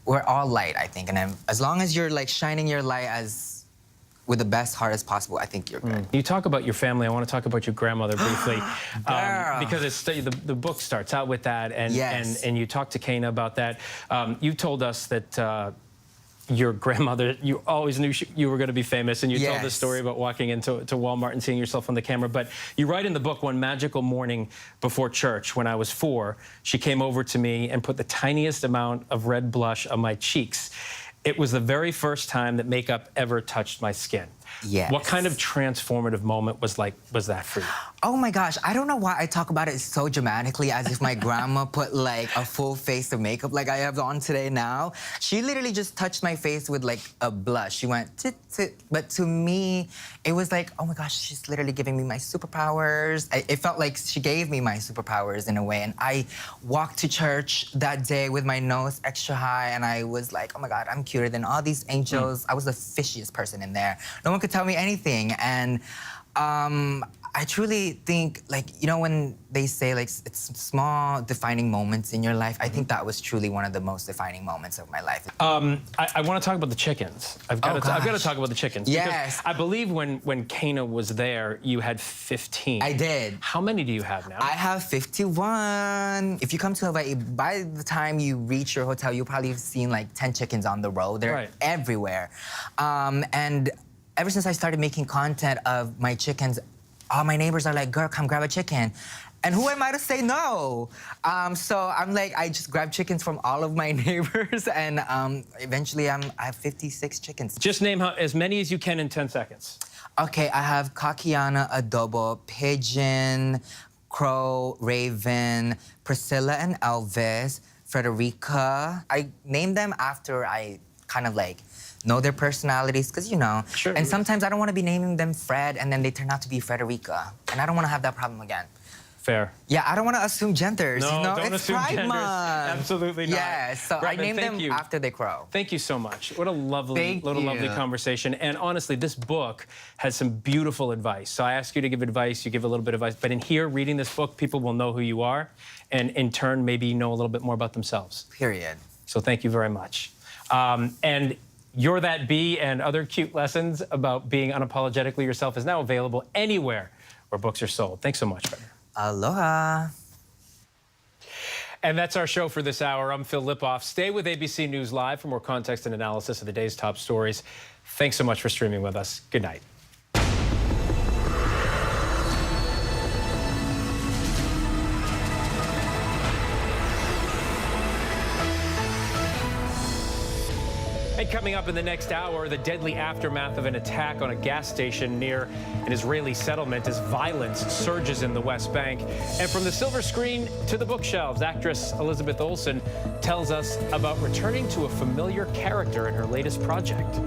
We're all light, I think, and as long as you're like shining your light with the best heart as possible, I think you're good. You talk about your family. I want to talk about your grandmother briefly, because it's the book starts out with that, and yes. and you talked to Kana about that. You told us that your grandmother, you always knew you were going to be famous, and you told this story about walking into Walmart and seeing yourself on the camera. But you write in the book, one magical morning before church when I was 4, she came over to me and put the tiniest amount of red blush on my cheeks. It was the very first time that makeup ever touched my skin. Yes. What kind of transformative moment was that for you? Oh my gosh, I don't know why I talk about it so dramatically, as if my grandma put like a full face of makeup like I have on today now. She literally just touched my face with like a blush. She went, tit, tit. But to me, it was like, oh my gosh, she's literally giving me my superpowers. It felt like she gave me my superpowers in a way. And I walked to church that day with my nose extra high, and I was like, oh my God, I'm cuter than all these angels. I was the fishiest person in there. No one could tell me anything. And I truly think, like, you know, when they say, like, it's small defining moments in your life, I think that was truly one of the most defining moments of my life. I want to talk about the chickens. I've got to talk about the chickens. Yes. Because I believe when Kana was there, you had 15. I did. How many do you have now? I have 51. If you come to Hawaii, by the time you reach your hotel, you'll probably have seen like 10 chickens on the road. They're everywhere. And ever since I started making content of my chickens, all my neighbors are like, girl, come grab a chicken. And who am I to say no? So I'm like, I just grab chickens from all of my neighbors, and eventually I have 56 chickens. Just name as many as you can in 10 seconds. Okay, I have Kakiana, Adobo, Pigeon, Crow, Raven, Priscilla and Elvis, Frederica. I named them after I kind of like know their personalities, because, you know, and sometimes I don't want to be naming them Fred and then they turn out to be Frederica, and I don't want to have that problem again. Fair. Yeah, I don't want to assume genders. No, you know? don't It's assume Pride genders. Month. Absolutely not. Yeah, so I named them after they crow. Thank you so much. What a lovely conversation. And honestly, this book has some beautiful advice. So I ask you to give advice, you give a little bit of advice. But in here, reading this book, people will know who you are, and in turn, maybe know a little bit more about themselves. Period. So thank you very much. And You're That Bee and other cute lessons about being unapologetically yourself is now available anywhere where books are sold. Thanks so much, Fred. Aloha. And that's our show for this hour. I'm Phil Lipoff. Stay with ABC News Live for more context and analysis of the day's top stories. Thanks so much for streaming with us. Good night. And coming up in the next hour, the deadly aftermath of an attack on a gas station near an Israeli settlement as violence surges in the West Bank. And from the silver screen to the bookshelves, actress Elizabeth Olsen tells us about returning to a familiar character in her latest project.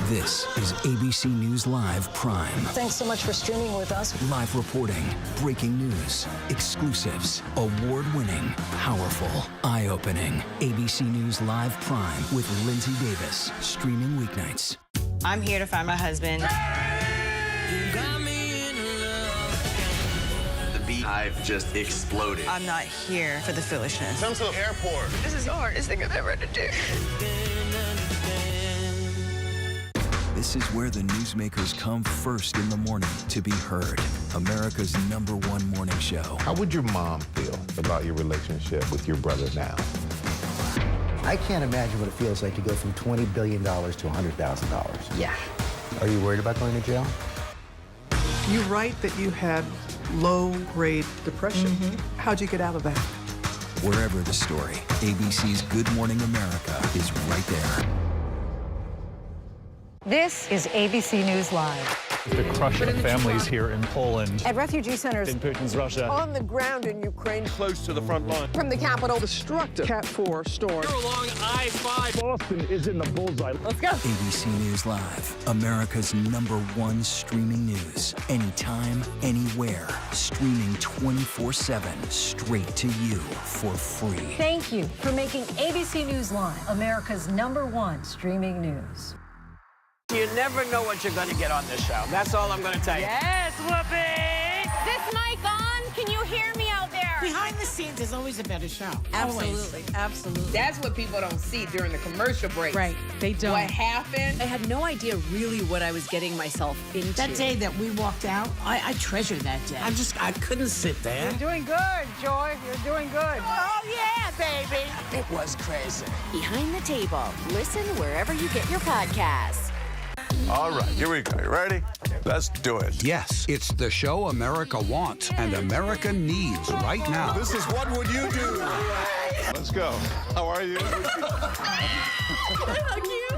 This is ABC News Live Prime. Thanks so much for streaming with us. Live reporting, breaking news, exclusives, award-winning, powerful, eye-opening. ABC News Live Prime with Lindsay Davis, streaming weeknights. I'm here to find my husband. The beehive just exploded. I'm not here for the foolishness. Come to the airport. This is the hardest thing I've ever had to do. This is where the newsmakers come first in the morning to be heard. America's #1 morning show. How would your mom feel about your relationship with your brother now? I can't imagine what it feels like to go from $20 billion to $100,000. Yeah. Are you worried about going to jail? You write that you had low-grade depression. How'd you get out of that? Wherever the story, ABC's Good Morning America is right there. This is ABC News Live. The crush of families here in Poland. At refugee centers. In Putin's Russia. On the ground in Ukraine. Close to the front line. From the capital. Destructive Cat 4 storm. You're along I-5. Boston is in the bullseye. Let's go. ABC News Live, America's #1 streaming news. Anytime, anywhere. Streaming 24/7, straight to you for free. Thank you for making ABC News Live America's #1 streaming news. You never know what you're going to get on this show. That's all I'm going to tell you. Yes, Whoopi! Is this mic on? Can you hear me out there? Behind the scenes is always a better show. Absolutely, absolutely. That's what people don't see during the commercial break. Right, they don't. What happened? I had no idea really what I was getting myself into. That day that we walked out, I treasure that day. I couldn't sit there. You're doing good, Joy. You're doing good. Oh, yeah, baby. It was crazy. Behind the Table. Listen wherever you get your podcasts. All right, here we go. You ready? Let's do it. Yes, it's the show America wants and America needs right now. This is What Would You Do? Let's go. How are you?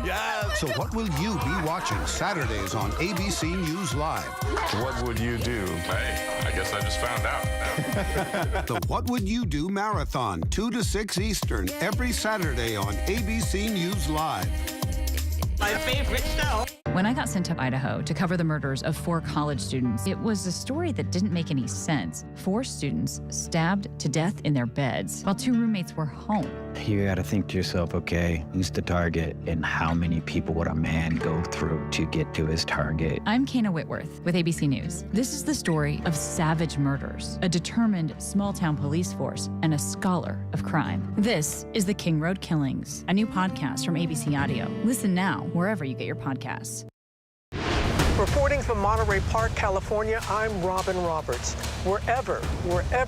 Yes. So what will you be watching Saturdays on ABC News Live? What would you do? Hey, I guess I just found out. The What Would You Do Marathon, 2 to 6 Eastern, every Saturday on ABC News Live. My favorite show. When I got sent to Idaho to cover the murders of 4 college students, it was a story that didn't make any sense. 4 students stabbed to death in their beds while 2 roommates were home. You got to think to yourself, okay, who's the target and how many people would a man go through to get to his target? I'm Kana Whitworth with ABC News. This is the story of savage murders, a determined small-town police force, and a scholar of crime. This is The King Road Killings, a new podcast from ABC Audio. Listen now wherever you get your podcasts. Reporting from Monterey Park, California, I'm Robin Roberts. Wherever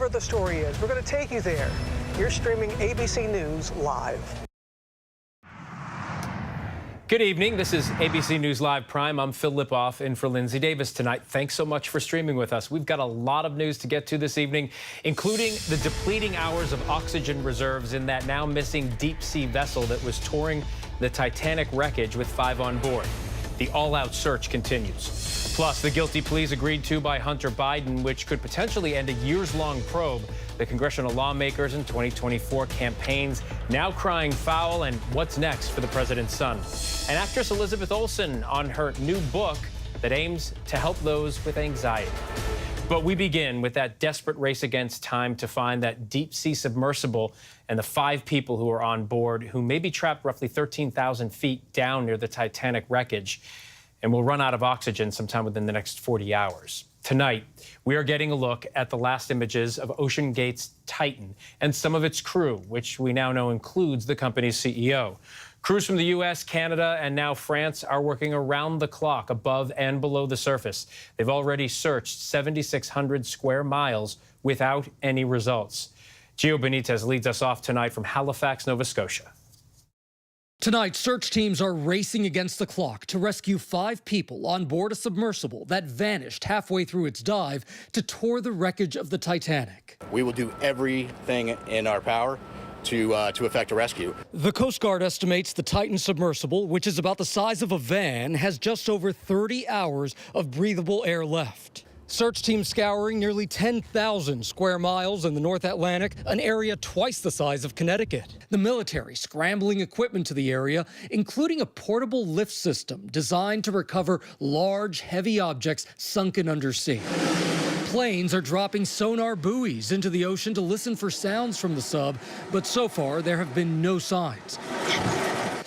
the story is, we're going to take you there. You're streaming ABC News Live. Good evening. This is ABC News Live Prime. I'm Phil Lipoff in for Lindsay Davis tonight. Thanks so much for streaming with us. We've got a lot of news to get to this evening, including the depleting hours of oxygen reserves in that now missing deep-sea vessel that was touring the Titanic wreckage with 5 on board. The all-out search continues. Plus, the guilty pleas agreed to by Hunter Biden, which could potentially end a years-long probe. The congressional lawmakers in 2024 campaigns now crying foul, and what's next for the president's son. And actress Elizabeth Olsen on her new book that aims to help those with anxiety. But we begin with that desperate race against time to find that deep-sea submersible and the 5 people who are on board who may be trapped roughly 13,000 feet down near the Titanic wreckage and will run out of oxygen sometime within the next 40 hours. Tonight, we are getting a look at the last images of OceanGate's Titan and some of its crew, which we now know includes the company's CEO. Crews from the U.S., Canada, and now France are working around the clock above and below the surface. They've already searched 7,600 square miles without any results. Gio Benitez leads us off tonight from Halifax, Nova Scotia. Tonight, search teams are racing against the clock to rescue 5 people on board a submersible that vanished halfway through its dive to tour the wreckage of the Titanic. We will do everything in our power to effect a rescue. The Coast Guard estimates the Titan submersible, which is about the size of a van, has just over 30 hours of breathable air left. Search teams scouring nearly 10,000 square miles in the North Atlantic, an area twice the size of Connecticut. The military scrambling equipment to the area, including a portable lift system designed to recover large, heavy objects sunken undersea. Planes are dropping sonar buoys into the ocean to listen for sounds from the sub, but so far there have been no signs.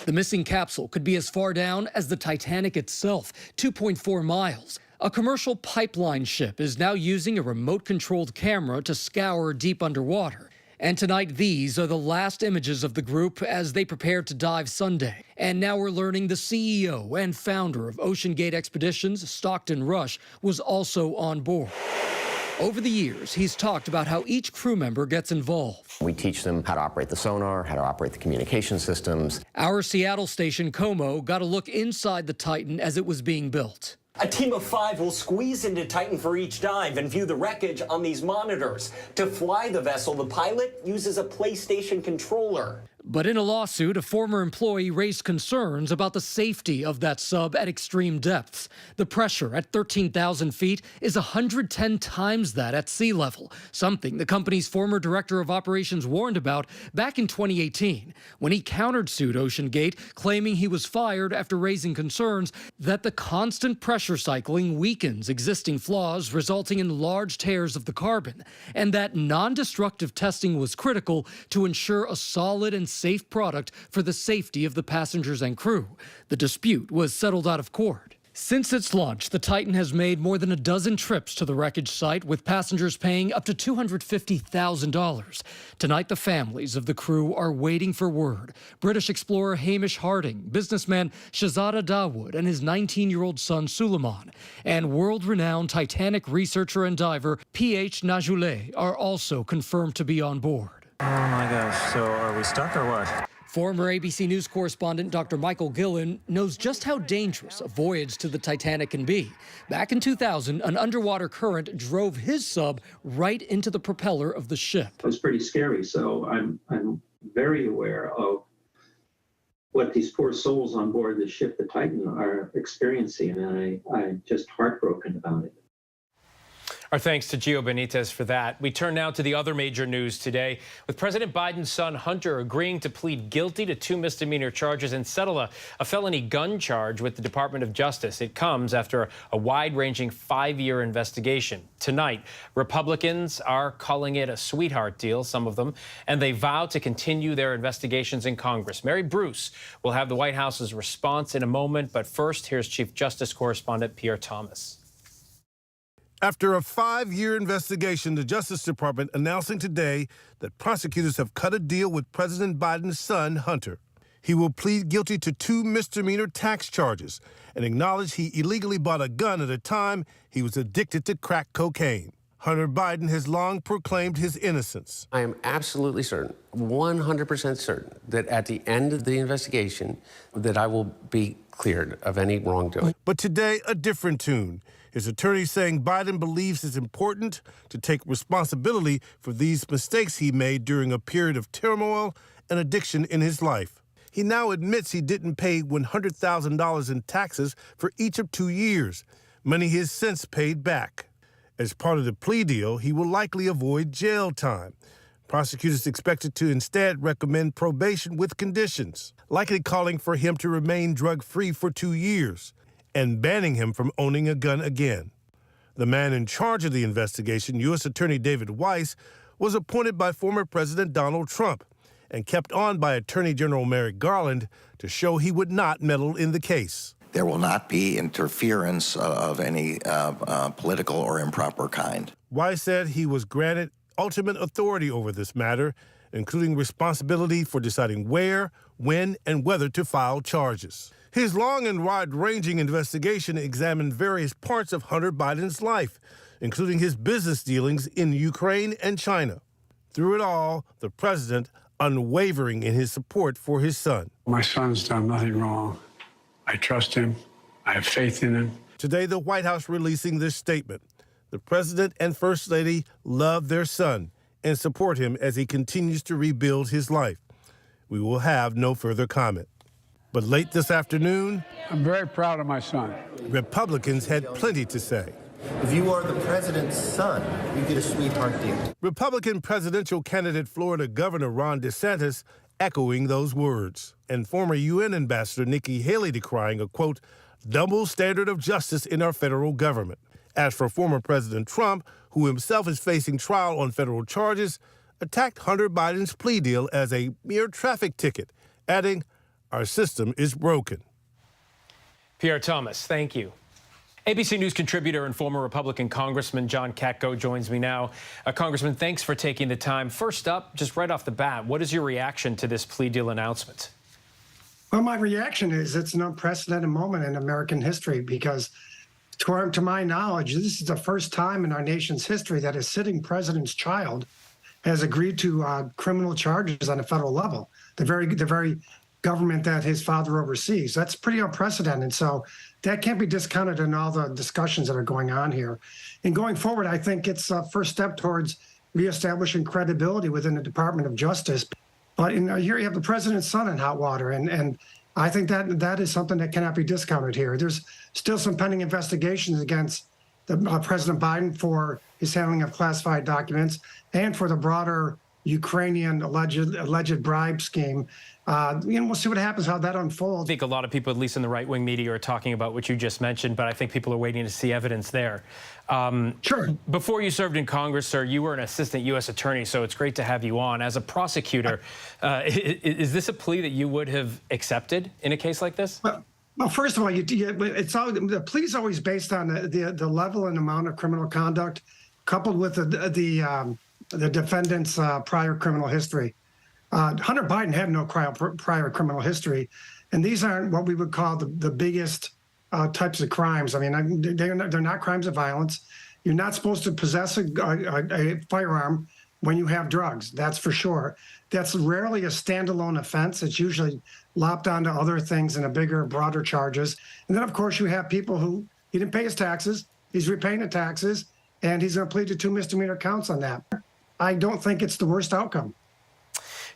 The missing capsule could be as far down as the Titanic itself, 2.4 miles. A commercial pipeline ship is now using a remote-controlled camera to scour deep underwater. And tonight, these are the last images of the group as they prepare to dive Sunday. And now we're learning the CEO and founder of OceanGate Expeditions, Stockton Rush, was also on board. Over the years, he's talked about how each crew member gets involved. We teach them how to operate the sonar, how to operate the communication systems. Our Seattle station, Como, got a look inside the Titan as it was being built. A team of 5 will squeeze into Titan for each dive and view the wreckage on these monitors. To fly the vessel, the pilot uses a PlayStation controller. But in a lawsuit, a former employee raised concerns about the safety of that sub at extreme depths. The pressure at 13,000 feet is 110 times that at sea level, something the company's former director of operations warned about back in 2018 when he countersued OceanGate, claiming he was fired after raising concerns that the constant pressure cycling weakens existing flaws, resulting in large tears of the carbon, and that non-destructive testing was critical to ensure a solid and safe product for the safety of the passengers and crew. The dispute was settled out of court. Since its launch, the Titan has made more than a dozen trips to the wreckage site, with passengers paying up to $250,000. Tonight, the families of the crew are waiting for word. British explorer Hamish Harding, businessman Shahzada Dawood and his 19-year-old son Suleiman, and world-renowned Titanic researcher and diver P.H. Najoulet are also confirmed to be on board. Oh my gosh, so are we stuck or what? Former ABC News correspondent Dr. Michael Gillen knows just how dangerous a voyage to the Titanic can be. Back in 2000, an underwater current drove his sub right into the propeller of the ship. It was pretty scary, so I'm very aware of what these poor souls on board the ship, the Titan, are experiencing, and I'm just heartbroken about it. Our thanks to Gio Benitez for that. We turn now to the other major news today, with President Biden's son Hunter agreeing to plead guilty to 2 misdemeanor charges and settle a felony gun charge with the Department of Justice. It comes after a wide-ranging 5-year investigation. Tonight, Republicans are calling it a sweetheart deal, some of them, and they vow to continue their investigations in Congress. Mary Bruce will have the White House's response in a moment, but first, here's Chief Justice correspondent Pierre Thomas. After a 5-year investigation, the Justice Department announcing today that prosecutors have cut a deal with President Biden's son, Hunter. He will plead guilty to 2 misdemeanor tax charges and acknowledge he illegally bought a gun at a time he was addicted to crack cocaine. Hunter Biden has long proclaimed his innocence. I am absolutely certain, 100% certain, that at the end of the investigation, that I will be cleared of any wrongdoing. But today, a different tune. His attorney saying Biden believes it's important to take responsibility for these mistakes he made during a period of turmoil and addiction in his life. He now admits he didn't pay $100,000 in taxes for each of 2 years, money he has since paid back. As part of the plea deal, he will likely avoid jail time. Prosecutors expected to instead recommend probation with conditions, likely calling for him to remain drug-free for 2 years and banning him from owning a gun again. The man in charge of the investigation, U.S. Attorney David Weiss, was appointed by former President Donald Trump and kept on by Attorney General Merrick Garland to show he would not meddle in the case. There will not be interference of any political or improper kind. Weiss said he was granted ultimate authority over this matter, including responsibility for deciding where, when, and whether to file charges. His long and wide-ranging investigation examined various parts of Hunter Biden's life, including his business dealings in Ukraine and China. Through it all, the president unwavering in his support for his son. My son's done nothing wrong. I trust him. I have faith in him. Today, the White House releasing this statement. The president and first lady love their son and support him as he continues to rebuild his life. We will have no further comment. But late this afternoon, I'm very proud of my son. Republicans had plenty to say. If you are the president's son, you get a sweetheart deal. Republican presidential candidate Florida Governor Ron DeSantis echoing those words, and former UN Ambassador Nikki Haley decrying a, quote, double standard of justice in our federal government. As for former President Trump, who himself is facing trial on federal charges, attacked Hunter Biden's plea deal as a mere traffic ticket, adding, our system is broken. Pierre Thomas, thank you. ABC News contributor and former Republican Congressman John Katko joins me now. Congressman, thanks for taking the time. First up, just right off the bat, what is your reaction to this plea deal announcement? Well, my reaction is it's an unprecedented moment in American history because to my knowledge, this is the first time in our nation's history that a sitting president's child has agreed to criminal charges on a federal level. The very government that his father oversees. That's pretty unprecedented. So that can't be discounted in all the discussions that are going on here. And going forward, I think it's a first step towards reestablishing credibility within the Department of Justice. But here you have the president's son in hot water, and I think that is something that cannot be discounted here. There's still some pending investigations against President Biden for his handling of classified documents and for the broader Ukrainian alleged bribe scheme. We'll see what happens, how that unfolds. I think a lot of people, at least in the right-wing media, are talking about what you just mentioned, but I think people are waiting to see evidence there. Sure. Before you served in Congress, sir, you were an assistant U.S. attorney, so it's great to have you on. As a prosecutor, is this a plea that you would have accepted in a case like this? Well, first of all, the plea is always based on the level and amount of criminal conduct, coupled with the defendant's prior criminal history. Hunter Biden had no prior criminal history, and these aren't what we would call the biggest types of crimes. I mean, they're not crimes of violence. You're not supposed to possess a firearm when you have drugs, that's for sure. That's rarely a standalone offense. It's usually lopped onto other things and a bigger, broader charges. And then, of course, you have people who he didn't pay his taxes, he's repaying the taxes, and he's going to plead to 2 misdemeanor counts on that. I don't think it's the worst outcome.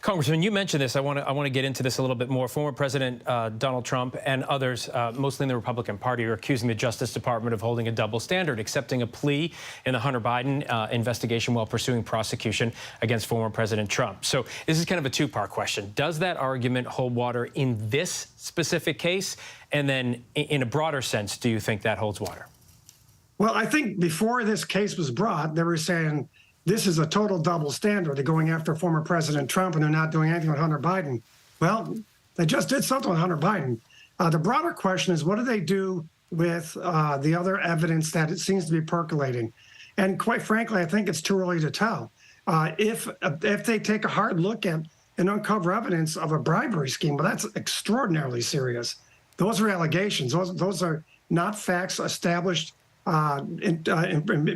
Congressman, you mentioned this. I want to get into this a little bit more. Former President Donald Trump and others, mostly in the Republican Party, are accusing the Justice Department of holding a double standard, accepting a plea in the Hunter Biden investigation while pursuing prosecution against former President Trump. So this is kind of a two-part question. Does that argument hold water in this specific case? And then in a broader sense, do you think that holds water? Well, I think before this case was brought, they were saying, this is a total double standard. They're going after former President Trump, and they're not doing anything with Hunter Biden. Well, they just did something with Hunter Biden. The broader question is, what do they do with the other evidence that it seems to be percolating? And quite frankly, I think it's too early to tell. If they take a hard look at and uncover evidence of a bribery scheme, well, that's extraordinarily serious. Those are allegations. Those are not facts established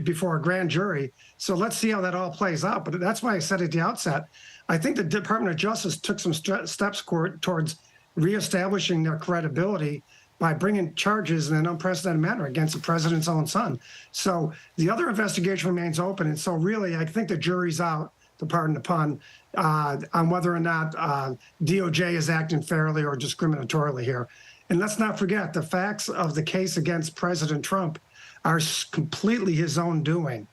before a grand jury. So let's see how that all plays out. But that's why I said at the outset, I think the Department of Justice took some steps towards reestablishing their credibility by bringing charges in an unprecedented manner against the president's own son. So the other investigation remains open. And so really, I think the jury's out, to pardon the pun, on whether or not DOJ is acting fairly or discriminatorily here. And let's not forget, the facts of the case against President Trump are completely his own doing.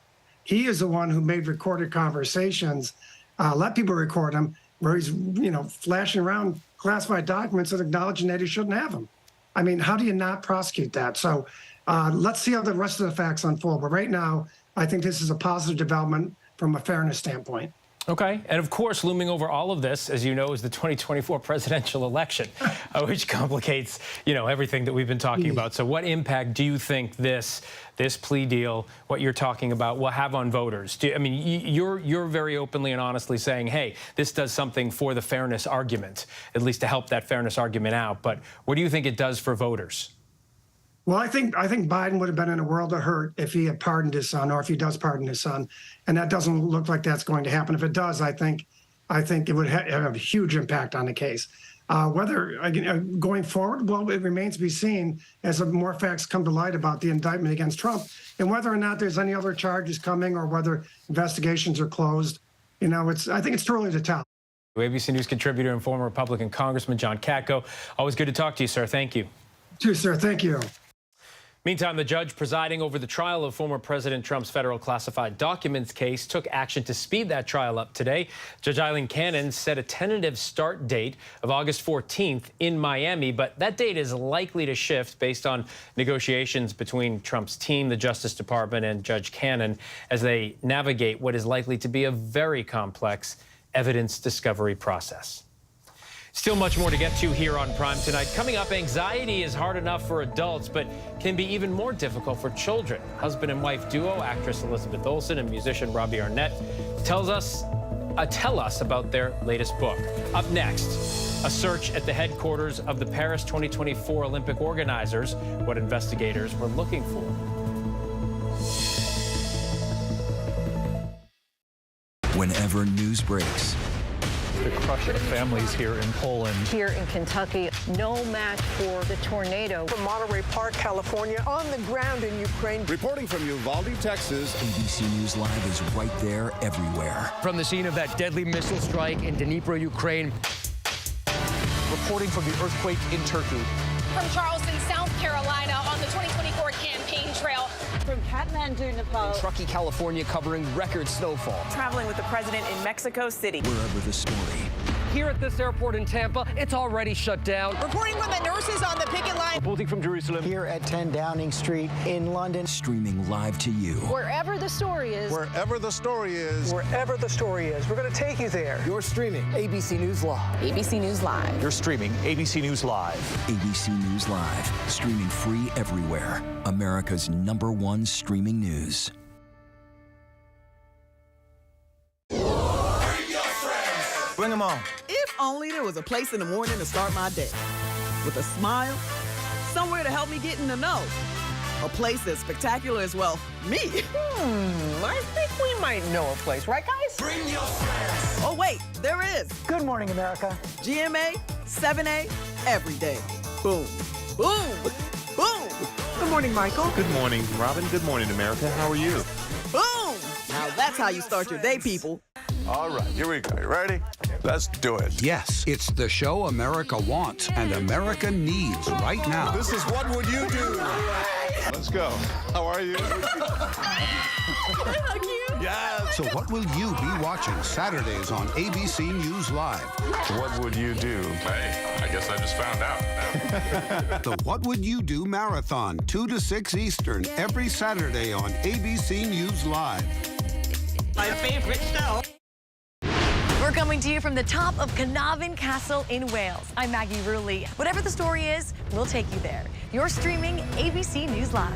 He is the one who made recorded conversations, let people record them, where he's, flashing around classified documents and acknowledging that he shouldn't have them. I mean, how do you not prosecute that? So let's see how the rest of the facts unfold. But right now, I think this is a positive development from a fairness standpoint. Okay. And of course, looming over all of this, as you know, is the 2024 presidential election, which complicates, everything that we've been talking about. So what impact do you think this plea deal, what you're talking about, will have on voters? You're very openly and honestly saying, hey, this does something for the fairness argument, at least to help that fairness argument out. But what do you think it does for voters? Well, I think Biden would have been in a world of hurt if he had pardoned his son, or if he does pardon his son, and that doesn't look like that's going to happen. If it does, I think it would have a huge impact on the case. Whether going forward, well, it remains to be seen as more facts come to light about the indictment against Trump, and whether or not there's any other charges coming, or whether investigations are closed. I think it's too early to tell. ABC News contributor and former Republican Congressman John Katko, always good to talk to you, sir. Thank you. Too, sir. Thank you. Meantime, the judge presiding over the trial of former President Trump's federal classified documents case took action to speed that trial up today. Judge Eileen Cannon set a tentative start date of August 14th in Miami, but that date is likely to shift based on negotiations between Trump's team, the Justice Department, and Judge Cannon as they navigate what is likely to be a very complex evidence discovery process. Still much more to get to here on Prime tonight. Coming up, anxiety is hard enough for adults, but can be even more difficult for children. Husband and wife duo, actress Elizabeth Olsen and musician Robbie Arnett, tell us about their latest book. Up next, A search at the headquarters of the Paris 2024 Olympic organizers, what investigators were looking for. Whenever news breaks, the crush of families here in Poland. Here in Kentucky, no match for the tornado. From Monterey Park, California, on the ground in Ukraine. Reporting from Uvalde, Texas. ABC News Live is right there everywhere. From the scene of that deadly missile strike in Dnipro, Ukraine. Reporting from the earthquake in Turkey. From Charleston, South Carolina, on the 2024 campaign trail. From Kathmandu, Nepal. Truckee, California, covering record snowfall. Traveling with the president in Mexico City. Wherever the story. Here at this airport in Tampa, it's already shut down. Reporting from the nurses on the picket line. Reporting from Jerusalem. Here at 10 Downing Street in London. Streaming live to you. Wherever the story is. Wherever the story is. Wherever the story is. We're going to take you there. You're streaming ABC News Live. ABC News Live. You're streaming ABC News Live. ABC News Live. Streaming free everywhere. America's #1 streaming news. Bring them on. If only there was a place in the morning to start my day. With a smile, somewhere to help me get in the know. A place as spectacular as, well, me. I think we might know a place, right, guys? Bring your friends. Oh, wait, there is. Good morning, America. GMA, 7A, every day. Boom, boom, boom. Good morning, Michael. Good morning, Robin. Good morning, America. How are you? Boom! Now that's how you start your day, people. All right, here we go. You ready? Let's do it. Yes, it's the show America wants and America needs right now. This is What Would You Do? Let's go. How are you? Yes. So what will you be watching Saturdays on ABC News Live? What would you do? Hey, I guess I just found out. The What Would You Do Marathon, 2 to 6 Eastern, every Saturday on ABC News Live. My favorite show. We're coming to you from the top of Carnarvon Castle in Wales. I'm Maggie Rulli. Whatever the story is, we'll take you there. You're streaming ABC News Live.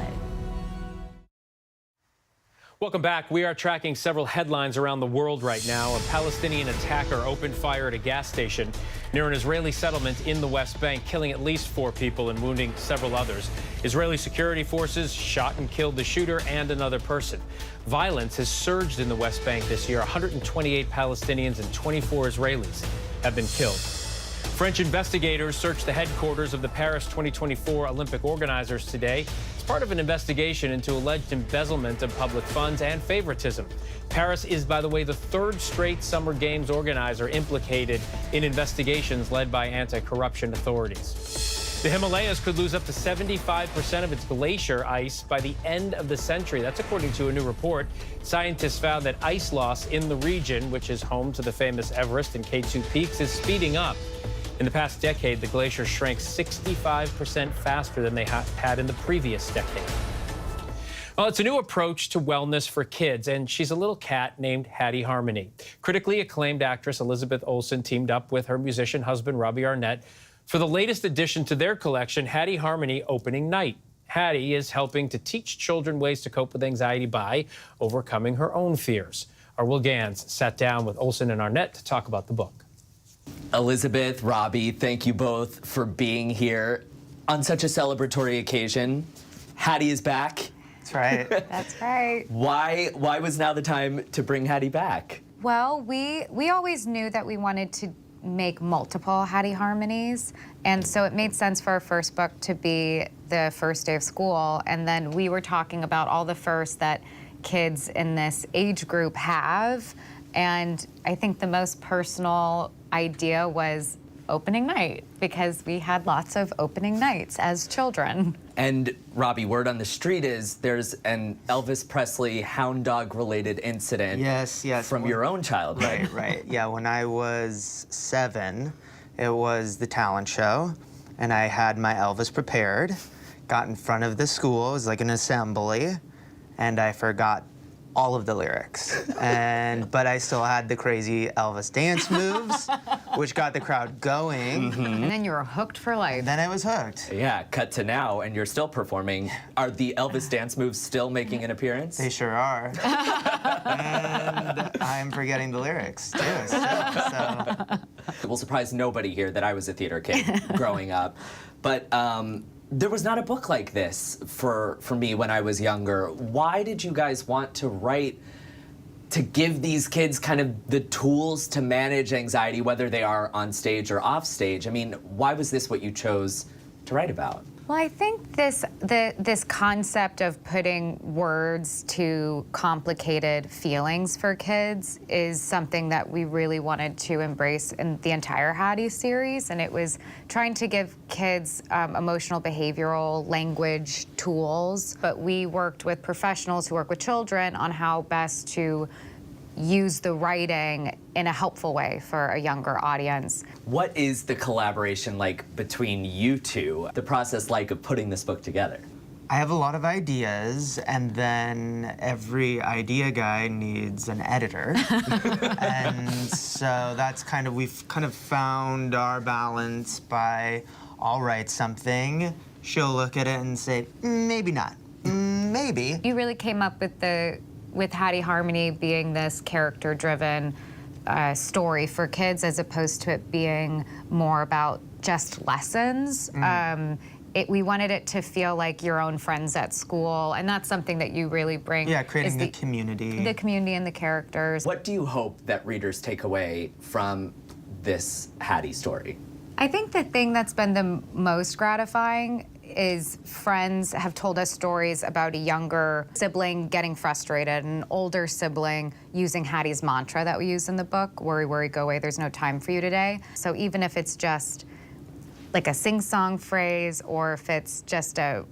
Welcome back. We are tracking several headlines around the world right now. A Palestinian attacker opened fire at a gas station near an Israeli settlement in the West Bank, killing at least 4 people and wounding several others. Israeli security forces shot and killed the shooter and another person. Violence has surged in the West Bank this year. 128 Palestinians and 24 Israelis have been killed. French investigators searched the headquarters of the Paris 2024 Olympic organizers today. It's part of an investigation into alleged embezzlement of public funds and favoritism. Paris is, by the way, the 3rd straight Summer Games organizer implicated in investigations led by anti-corruption authorities. The Himalayas could lose up to 75% of its glacier ice by the end of the century. That's according to a new report. Scientists found that ice loss in the region, which is home to the famous Everest and K2 peaks, is speeding up. In the past decade, the glacier shrank 65% faster than they had in the previous decade. Well, it's a new approach to wellness for kids, and she's a little cat named Hattie Harmony. Critically acclaimed actress Elizabeth Olsen teamed up with her musician husband Robbie Arnett for the latest addition to their collection, Hattie Harmony Opening Night. Hattie is helping to teach children ways to cope with anxiety by overcoming her own fears. Our Will Gans sat down with Olsen and Arnett to talk about the book. Elizabeth, Robbie, thank you both for being here on such a celebratory occasion. Hattie is back. That's right. That's right. Why was now the time to bring Hattie back? Well, we always knew that we wanted to make multiple Hattie Harmonies, and so it made sense for our first book to be the first day of school, and then we were talking about all the firsts that kids in this age group have, and I think the most personal idea was opening night, because we had lots of opening nights as children. And Robbie, word on the street is there's an Elvis Presley hound dog related incident. Yes. From your own childhood. Right. Yeah, when I was 7, it was the talent show, and I had my Elvis prepared, got in front of the school, it was like an assembly, and I forgot all of the lyrics. But I still had the crazy Elvis dance moves, which got the crowd going. Mm-hmm. And then you were hooked for life. Then I was hooked. Yeah, cut to now, and you're still performing. Are the Elvis dance moves still making an appearance? They sure are. And I'm forgetting the lyrics, too, still. So It will surprise nobody here that I was a theater kid growing up. But there was not a book like this for me when I was younger. Why did you guys want to write to give these kids kind of the tools to manage anxiety, whether they are on stage or off stage? I mean, why was this what you chose to write about? Well, I think this concept of putting words to complicated feelings for kids is something that we really wanted to embrace in the entire Hattie series, and it was trying to give kids emotional behavioral language tools, but we worked with professionals who work with children on how best to use the writing in a helpful way for a younger audience. What is the collaboration like between you two? The process like of putting this book together? I have a lot of ideas, and then every idea guy needs an editor. And so that's kind of, we've kind of found our balance by, I'll write something, she'll look at it and say, maybe not, maybe. You really came up with Hattie Harmony being this character-driven story for kids, as opposed to it being more about just lessons. We wanted it to feel like your own friends at school, and that's something that you really bring. Yeah, creating the community. The community and the characters. What do you hope that readers take away from this Hattie story? I think the thing that's been the most gratifying is friends have told us stories about a younger sibling getting frustrated, an older sibling using Hattie's mantra that we use in the book, worry, worry, go away, there's no time for you today. So even if it's just like a sing-song phrase, or if it's just a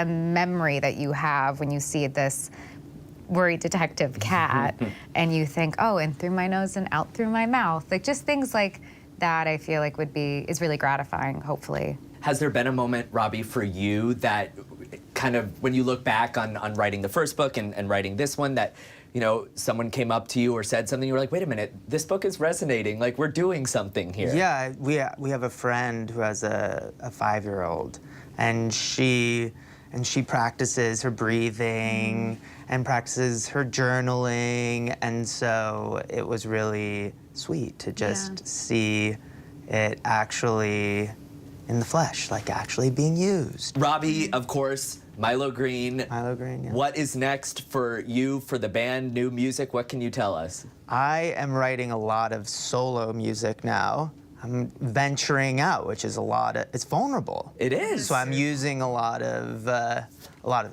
memory that you have when you see this worried detective cat and you think, oh, in through my nose and out through my mouth, like just things like that I feel like is really gratifying, hopefully. Has there been a moment, Robbie, for you that kind of, when you look back on writing the first book and writing this one, that, you know, someone came up to you or said something, you were like, wait a minute, this book is resonating, like we're doing something here? Yeah, we have a friend who has a 5-year-old, and she practices her breathing and practices her journaling, and so it was really sweet to just see it actually in the flesh, like actually being used. Robbie, of course, Milo Green. Milo Green, yeah. What is next for you, for the band, new music? What can you tell us? I am writing a lot of solo music now. I'm venturing out, which is it's vulnerable. It is. So I'm using a lot of the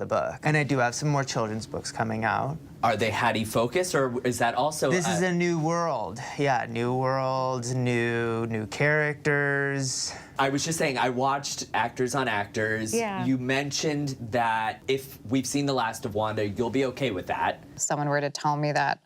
book. And I do have some more children's books coming out. Are they Hattie focused, or is that also? This is a new world. Yeah, new world, new characters. I was just saying, I watched Actors on Actors. Yeah. You mentioned that if we've seen The Last of Wanda, you'll be okay with that. If someone were to tell me that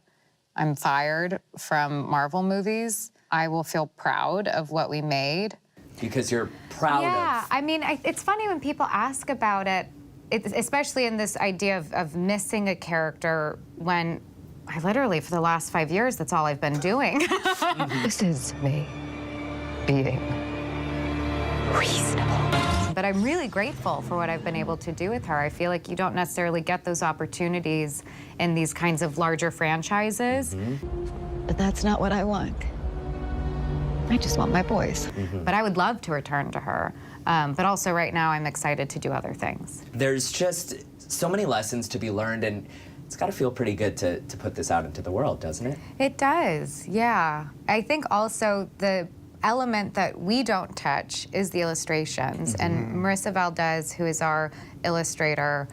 I'm fired from Marvel movies, I will feel proud of what we made. Because you're proud of. Yeah, I mean, it's funny when people ask about it, especially in this idea of missing a character, when I literally, for the last 5 years, that's all I've been doing. This is me being reasonable. But I'm really grateful for what I've been able to do with her. I feel like you don't necessarily get those opportunities in these kinds of larger franchises. But that's not what I want. I just want my boys. But I would love to return to her. But also right now I'm excited to do other things. There's just so many lessons to be learned, and it's got to feel pretty good to put this out into the world, doesn't it? It does, yeah. I think also the element that we don't touch is the illustrations. And Marissa Valdez, who is our illustrator,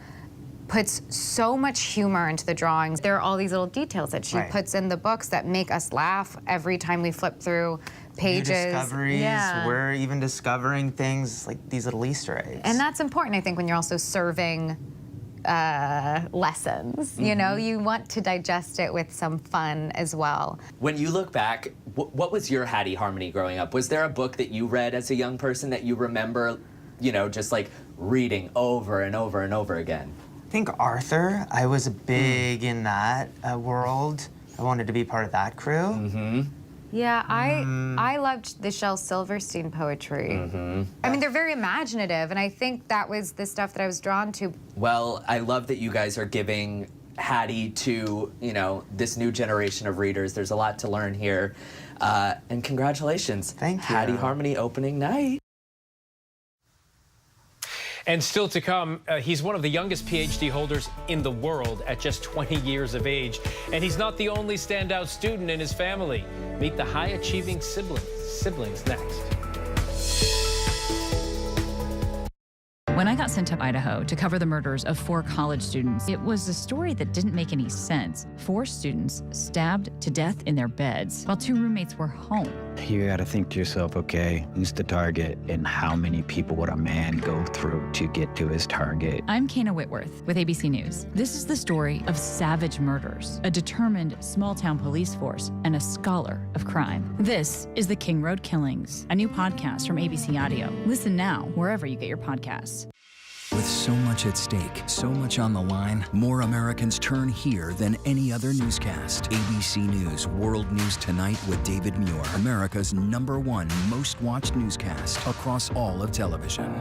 puts so much humor into the drawings. There are all these little details that she puts in the books that make us laugh every time we flip through pages. New discoveries. Yeah. We're even discovering things like these little Easter eggs. And that's important, I think, when you're also serving lessons. You know, you want to digest it with some fun as well. When you look back, what was your Hattie Harmony growing up? Was there a book that you read as a young person that you remember, you know, just like reading over and over and over again? I think Arthur. I was big in that world. I wanted to be part of that crew. Yeah, I loved the Shel Silverstein poetry. I mean, they're very imaginative, and I think that was the stuff that I was drawn to. Well, I love that you guys are giving Hattie to, you know, this new generation of readers. There's a lot to learn here. And congratulations. Thank you. Hattie Harmony opening night. And still to come, he's one of the youngest PhD holders in the world at just 20 years of age. And he's not the only standout student in his family. Meet the high-achieving siblings next. When I got sent to Idaho to cover the murders of 4 college students, it was a story that didn't make any sense. 4 students stabbed to death in their beds while 2 roommates were home. You gotta think to yourself, okay, who's the target and how many people would a man go through to get to his target? I'm Kana Whitworth with ABC News. This is the story of savage murders, a determined small-town police force, and a scholar of crime. This is The King Road Killings, a new podcast from ABC Audio. Listen now wherever you get your podcasts. With so much at stake, so much on the line, more Americans turn here than any other newscast. ABC News World News Tonight with David Muir, America's #1 most watched newscast across all of television.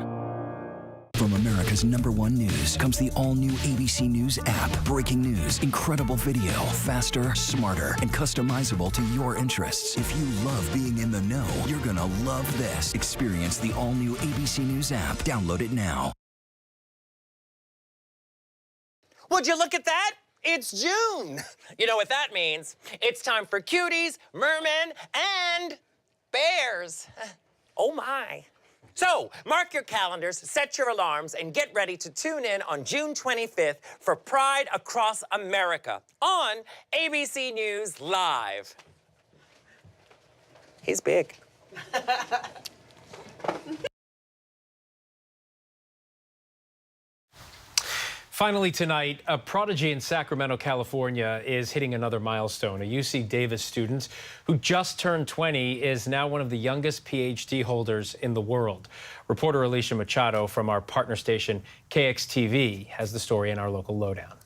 From America's #1 news comes the all-new ABC News app. Breaking news, incredible video, faster, smarter, and customizable to your interests. If you love being in the know, you're gonna love this. Experience the all-new ABC News app. Download it now. Would you look at that? It's June. You know what that means. It's time for cuties, mermen, and bears. Oh my. So, mark your calendars, set your alarms, and get ready to tune in on June 25th for Pride Across America on ABC News Live. He's big. Finally tonight, a prodigy in Sacramento, California is hitting another milestone. A UC Davis student who just turned 20 is now one of the youngest PhD holders in the world. Reporter Alicia Machado from our partner station KXTV has the story in our local lowdown.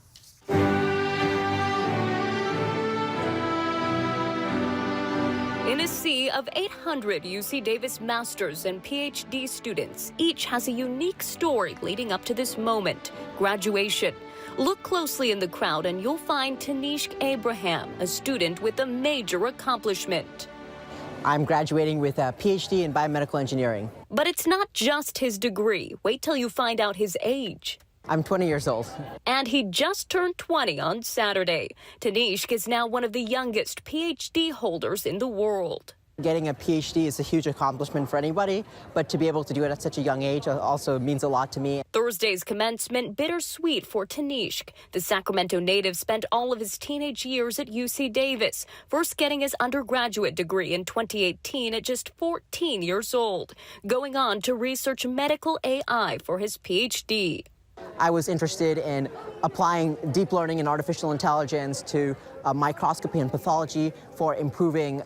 In a sea of 800 UC Davis masters and PhD students, each has a unique story leading up to this moment, graduation. Look closely in the crowd and you'll find Tanishq Abraham, a student with a major accomplishment. I'm graduating with a PhD in biomedical engineering. But it's not just his degree. Wait till you find out his age. I'm 20 years old. And he just turned 20 on Saturday. Tanishq is now one of the youngest PhD holders in the world. Getting a PhD is a huge accomplishment for anybody, but to be able to do it at such a young age also means a lot to me. Thursday's commencement bittersweet for Tanishq. The Sacramento native spent all of his teenage years at UC Davis, first getting his undergraduate degree in 2018 at just 14 years old, going on to research medical AI for his PhD. I was interested in applying deep learning and artificial intelligence to microscopy and pathology for improving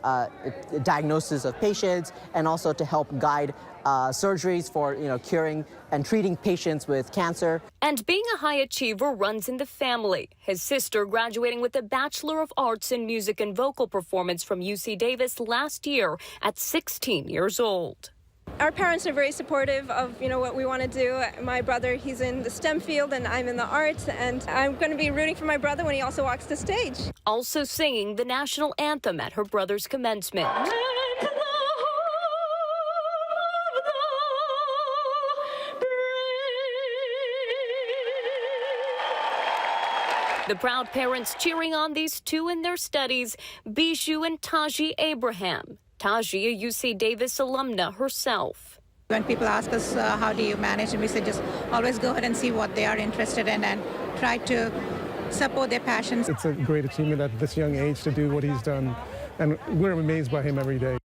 diagnosis of patients and also to help guide surgeries for curing and treating patients with cancer. And being a high achiever runs in the family. His sister graduating with a Bachelor of Arts in Music and Vocal Performance from UC Davis last year at 16 years old. Our parents are very supportive of, what we want to do. My brother, he's in the STEM field and I'm in the arts, and I'm going to be rooting for my brother when he also walks the stage. Also singing the national anthem at her brother's commencement. The proud parents cheering on these two in their studies, Bijou and Taji Abraham. Taji, a UC Davis alumna herself. When people ask us, how do you manage, and we say just always go ahead and see what they are interested in and try to support their passions. It's a great achievement at this young age to do what he's done, and we're amazed by him every day.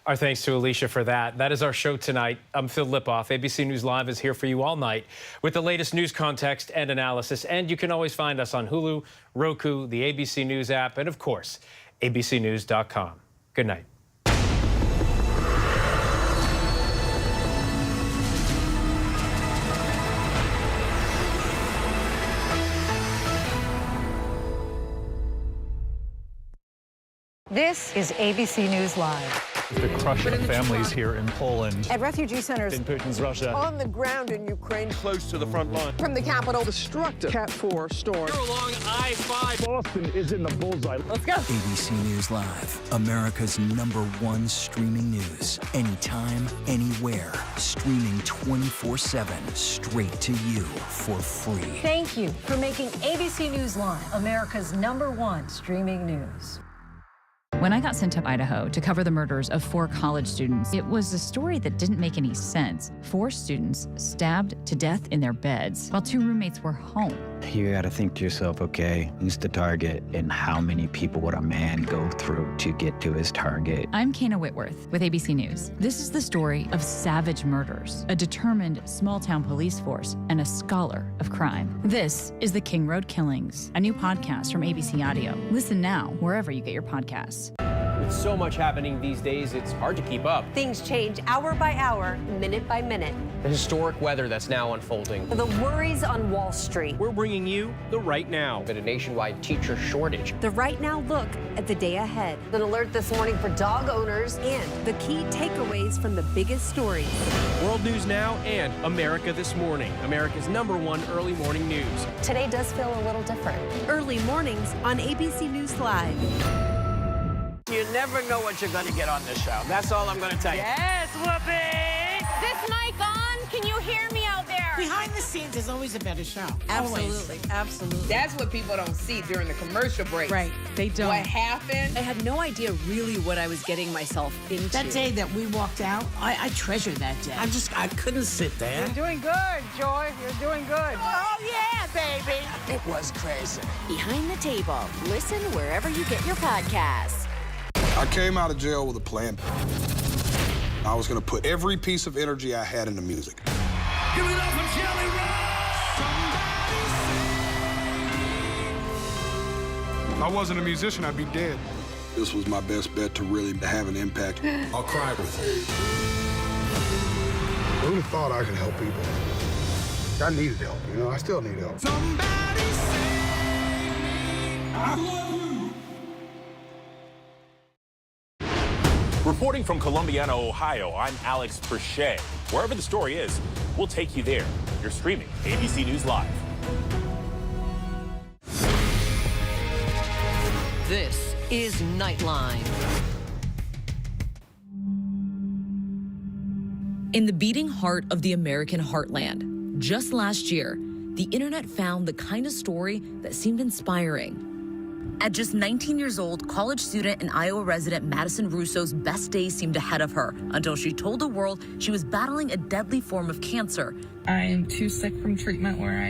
Our thanks to Alicia for that. That is our show tonight. I'm Phil Lipoff. ABC News Live is here for you all night with the latest news context and analysis. And you can always find us on Hulu, Roku, the ABC News app, and of course, abcnews.com. Good night. This is ABC News Live. The crush of families here in Poland. At refugee centers. In Putin's Russia. On the ground in Ukraine. Close to the front line. From the capital. Destructive Cat 4 storm. You're along I-5. Boston is in the bullseye. Let's go. ABC News Live, America's #1 streaming news. Anytime, anywhere. Streaming 24/7, straight to you for free. Thank you for making ABC News Live America's #1 streaming news. When I got sent to Idaho to cover the murders of 4 college students, it was a story that didn't make any sense. 4 students stabbed to death in their beds while 2 roommates were home. You gotta think to yourself, okay, who's the target and how many people would a man go through to get to his target? I'm Kana Whitworth with ABC News. This is the story of savage murders, a determined small-town police force, and a scholar of crime. This is The King Road Killings, a new podcast from ABC Audio. Listen now wherever you get your podcasts. With so much happening these days, it's hard to keep up. Things change hour by hour, minute by minute. The historic weather that's now unfolding. The worries on Wall Street. We're bringing you the Right Now, with a nationwide teacher shortage. The Right Now look at the day ahead. An alert this morning for dog owners and the key takeaways from the biggest stories. World News Now and America This Morning, America's #1 early morning news. Today does feel a little different. Early mornings on ABC News Live. You never know what you're going to get on this show. That's all I'm going to tell you. Yes, Whoopi! This mic on? Can you hear me out there? Behind the scenes is always a better show. Absolutely, absolutely. That's what people don't see during the commercial breaks. Right, they don't. What happened? I had no idea really what I was getting myself into. That day that we walked out, I treasure that day. I couldn't sit there. You're doing good, Joy. You're doing good. Oh, yeah, baby. It was crazy. Behind the Table. Listen wherever you get your podcasts. I came out of jail with a plan. I was gonna put every piece of energy I had into music. Give it up for Jelly Roll! If I wasn't a musician, I'd be dead. This was my best bet to really have an impact. I'll cry with you. Who'd have thought I could help people? I needed help, you know, I still need help. Somebody save me. I love you. Reporting from Columbiana, Ohio, I'm Alex Perchet. Wherever the story is, we'll take you there. You're streaming ABC News Live. This is Nightline. In the beating heart of the American heartland, just last year, the internet found the kind of story that seemed inspiring. At just 19 years old, college student and Iowa resident Madison Russo's best days seemed ahead of her until she told the world she was battling a deadly form of cancer. I am too sick from treatment where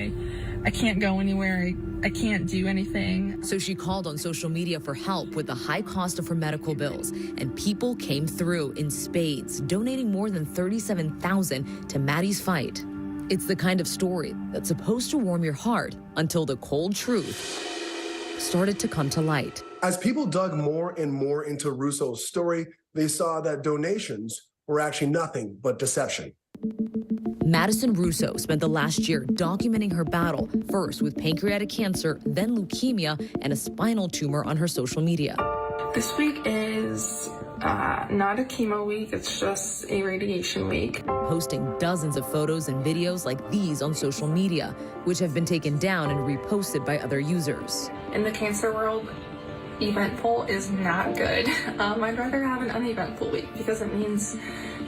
I can't go anywhere. I can't do anything. So she called on social media for help with the high cost of her medical bills, and people came through in spades, donating more than $37,000 to Maddie's fight. It's the kind of story that's supposed to warm your heart until the cold truth started to come to light. As people dug more and more into Russo's story, they saw that donations were actually nothing but deception. Madison Russo spent the last year documenting her battle, first with pancreatic cancer, then leukemia, and a spinal tumor on her social media. This week is not a chemo week, it's just a radiation week. Posting dozens of photos and videos like these on social media, which have been taken down and reposted by other users. In the cancer world, eventful is not good. I'd rather have an uneventful week because it means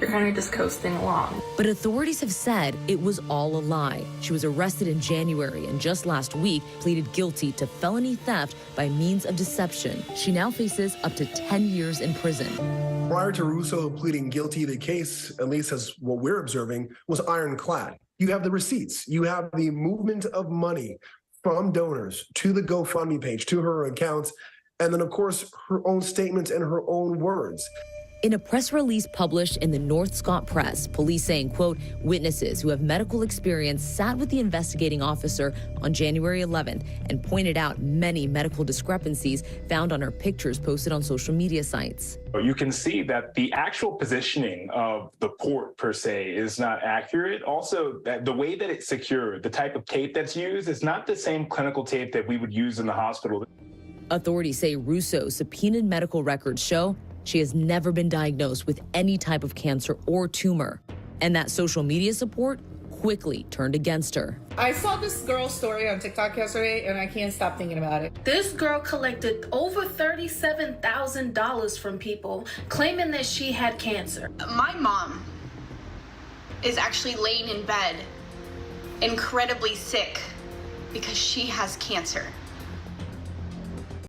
you're kind of just coasting along. But authorities have said it was all a lie. She was arrested in January and just last week pleaded guilty to felony theft by means of deception. She now faces up to 10 years in prison. Prior to Russo pleading guilty, the case, at least as what we're observing, was ironclad. You have the receipts. You have the movement of money from donors to the GoFundMe page, to her accounts, and then, of course, her own statements and her own words. In a press release published in the North Scott Press, police saying, quote, witnesses who have medical experience sat with the investigating officer on January 11th and pointed out many medical discrepancies found on her pictures posted on social media sites. You can see that the actual positioning of the port per se is not accurate. Also, that the way that it's secured, the type of tape that's used is not the same clinical tape that we would use in the hospital. Authorities say Russo's subpoenaed medical records show she has never been diagnosed with any type of cancer or tumor, and that social media support quickly turned against her. I saw this girl's story on TikTok yesterday, and I can't stop thinking about it. This girl collected over $37,000 from people claiming that she had cancer. My mom is actually laying in bed, incredibly sick, because she has cancer.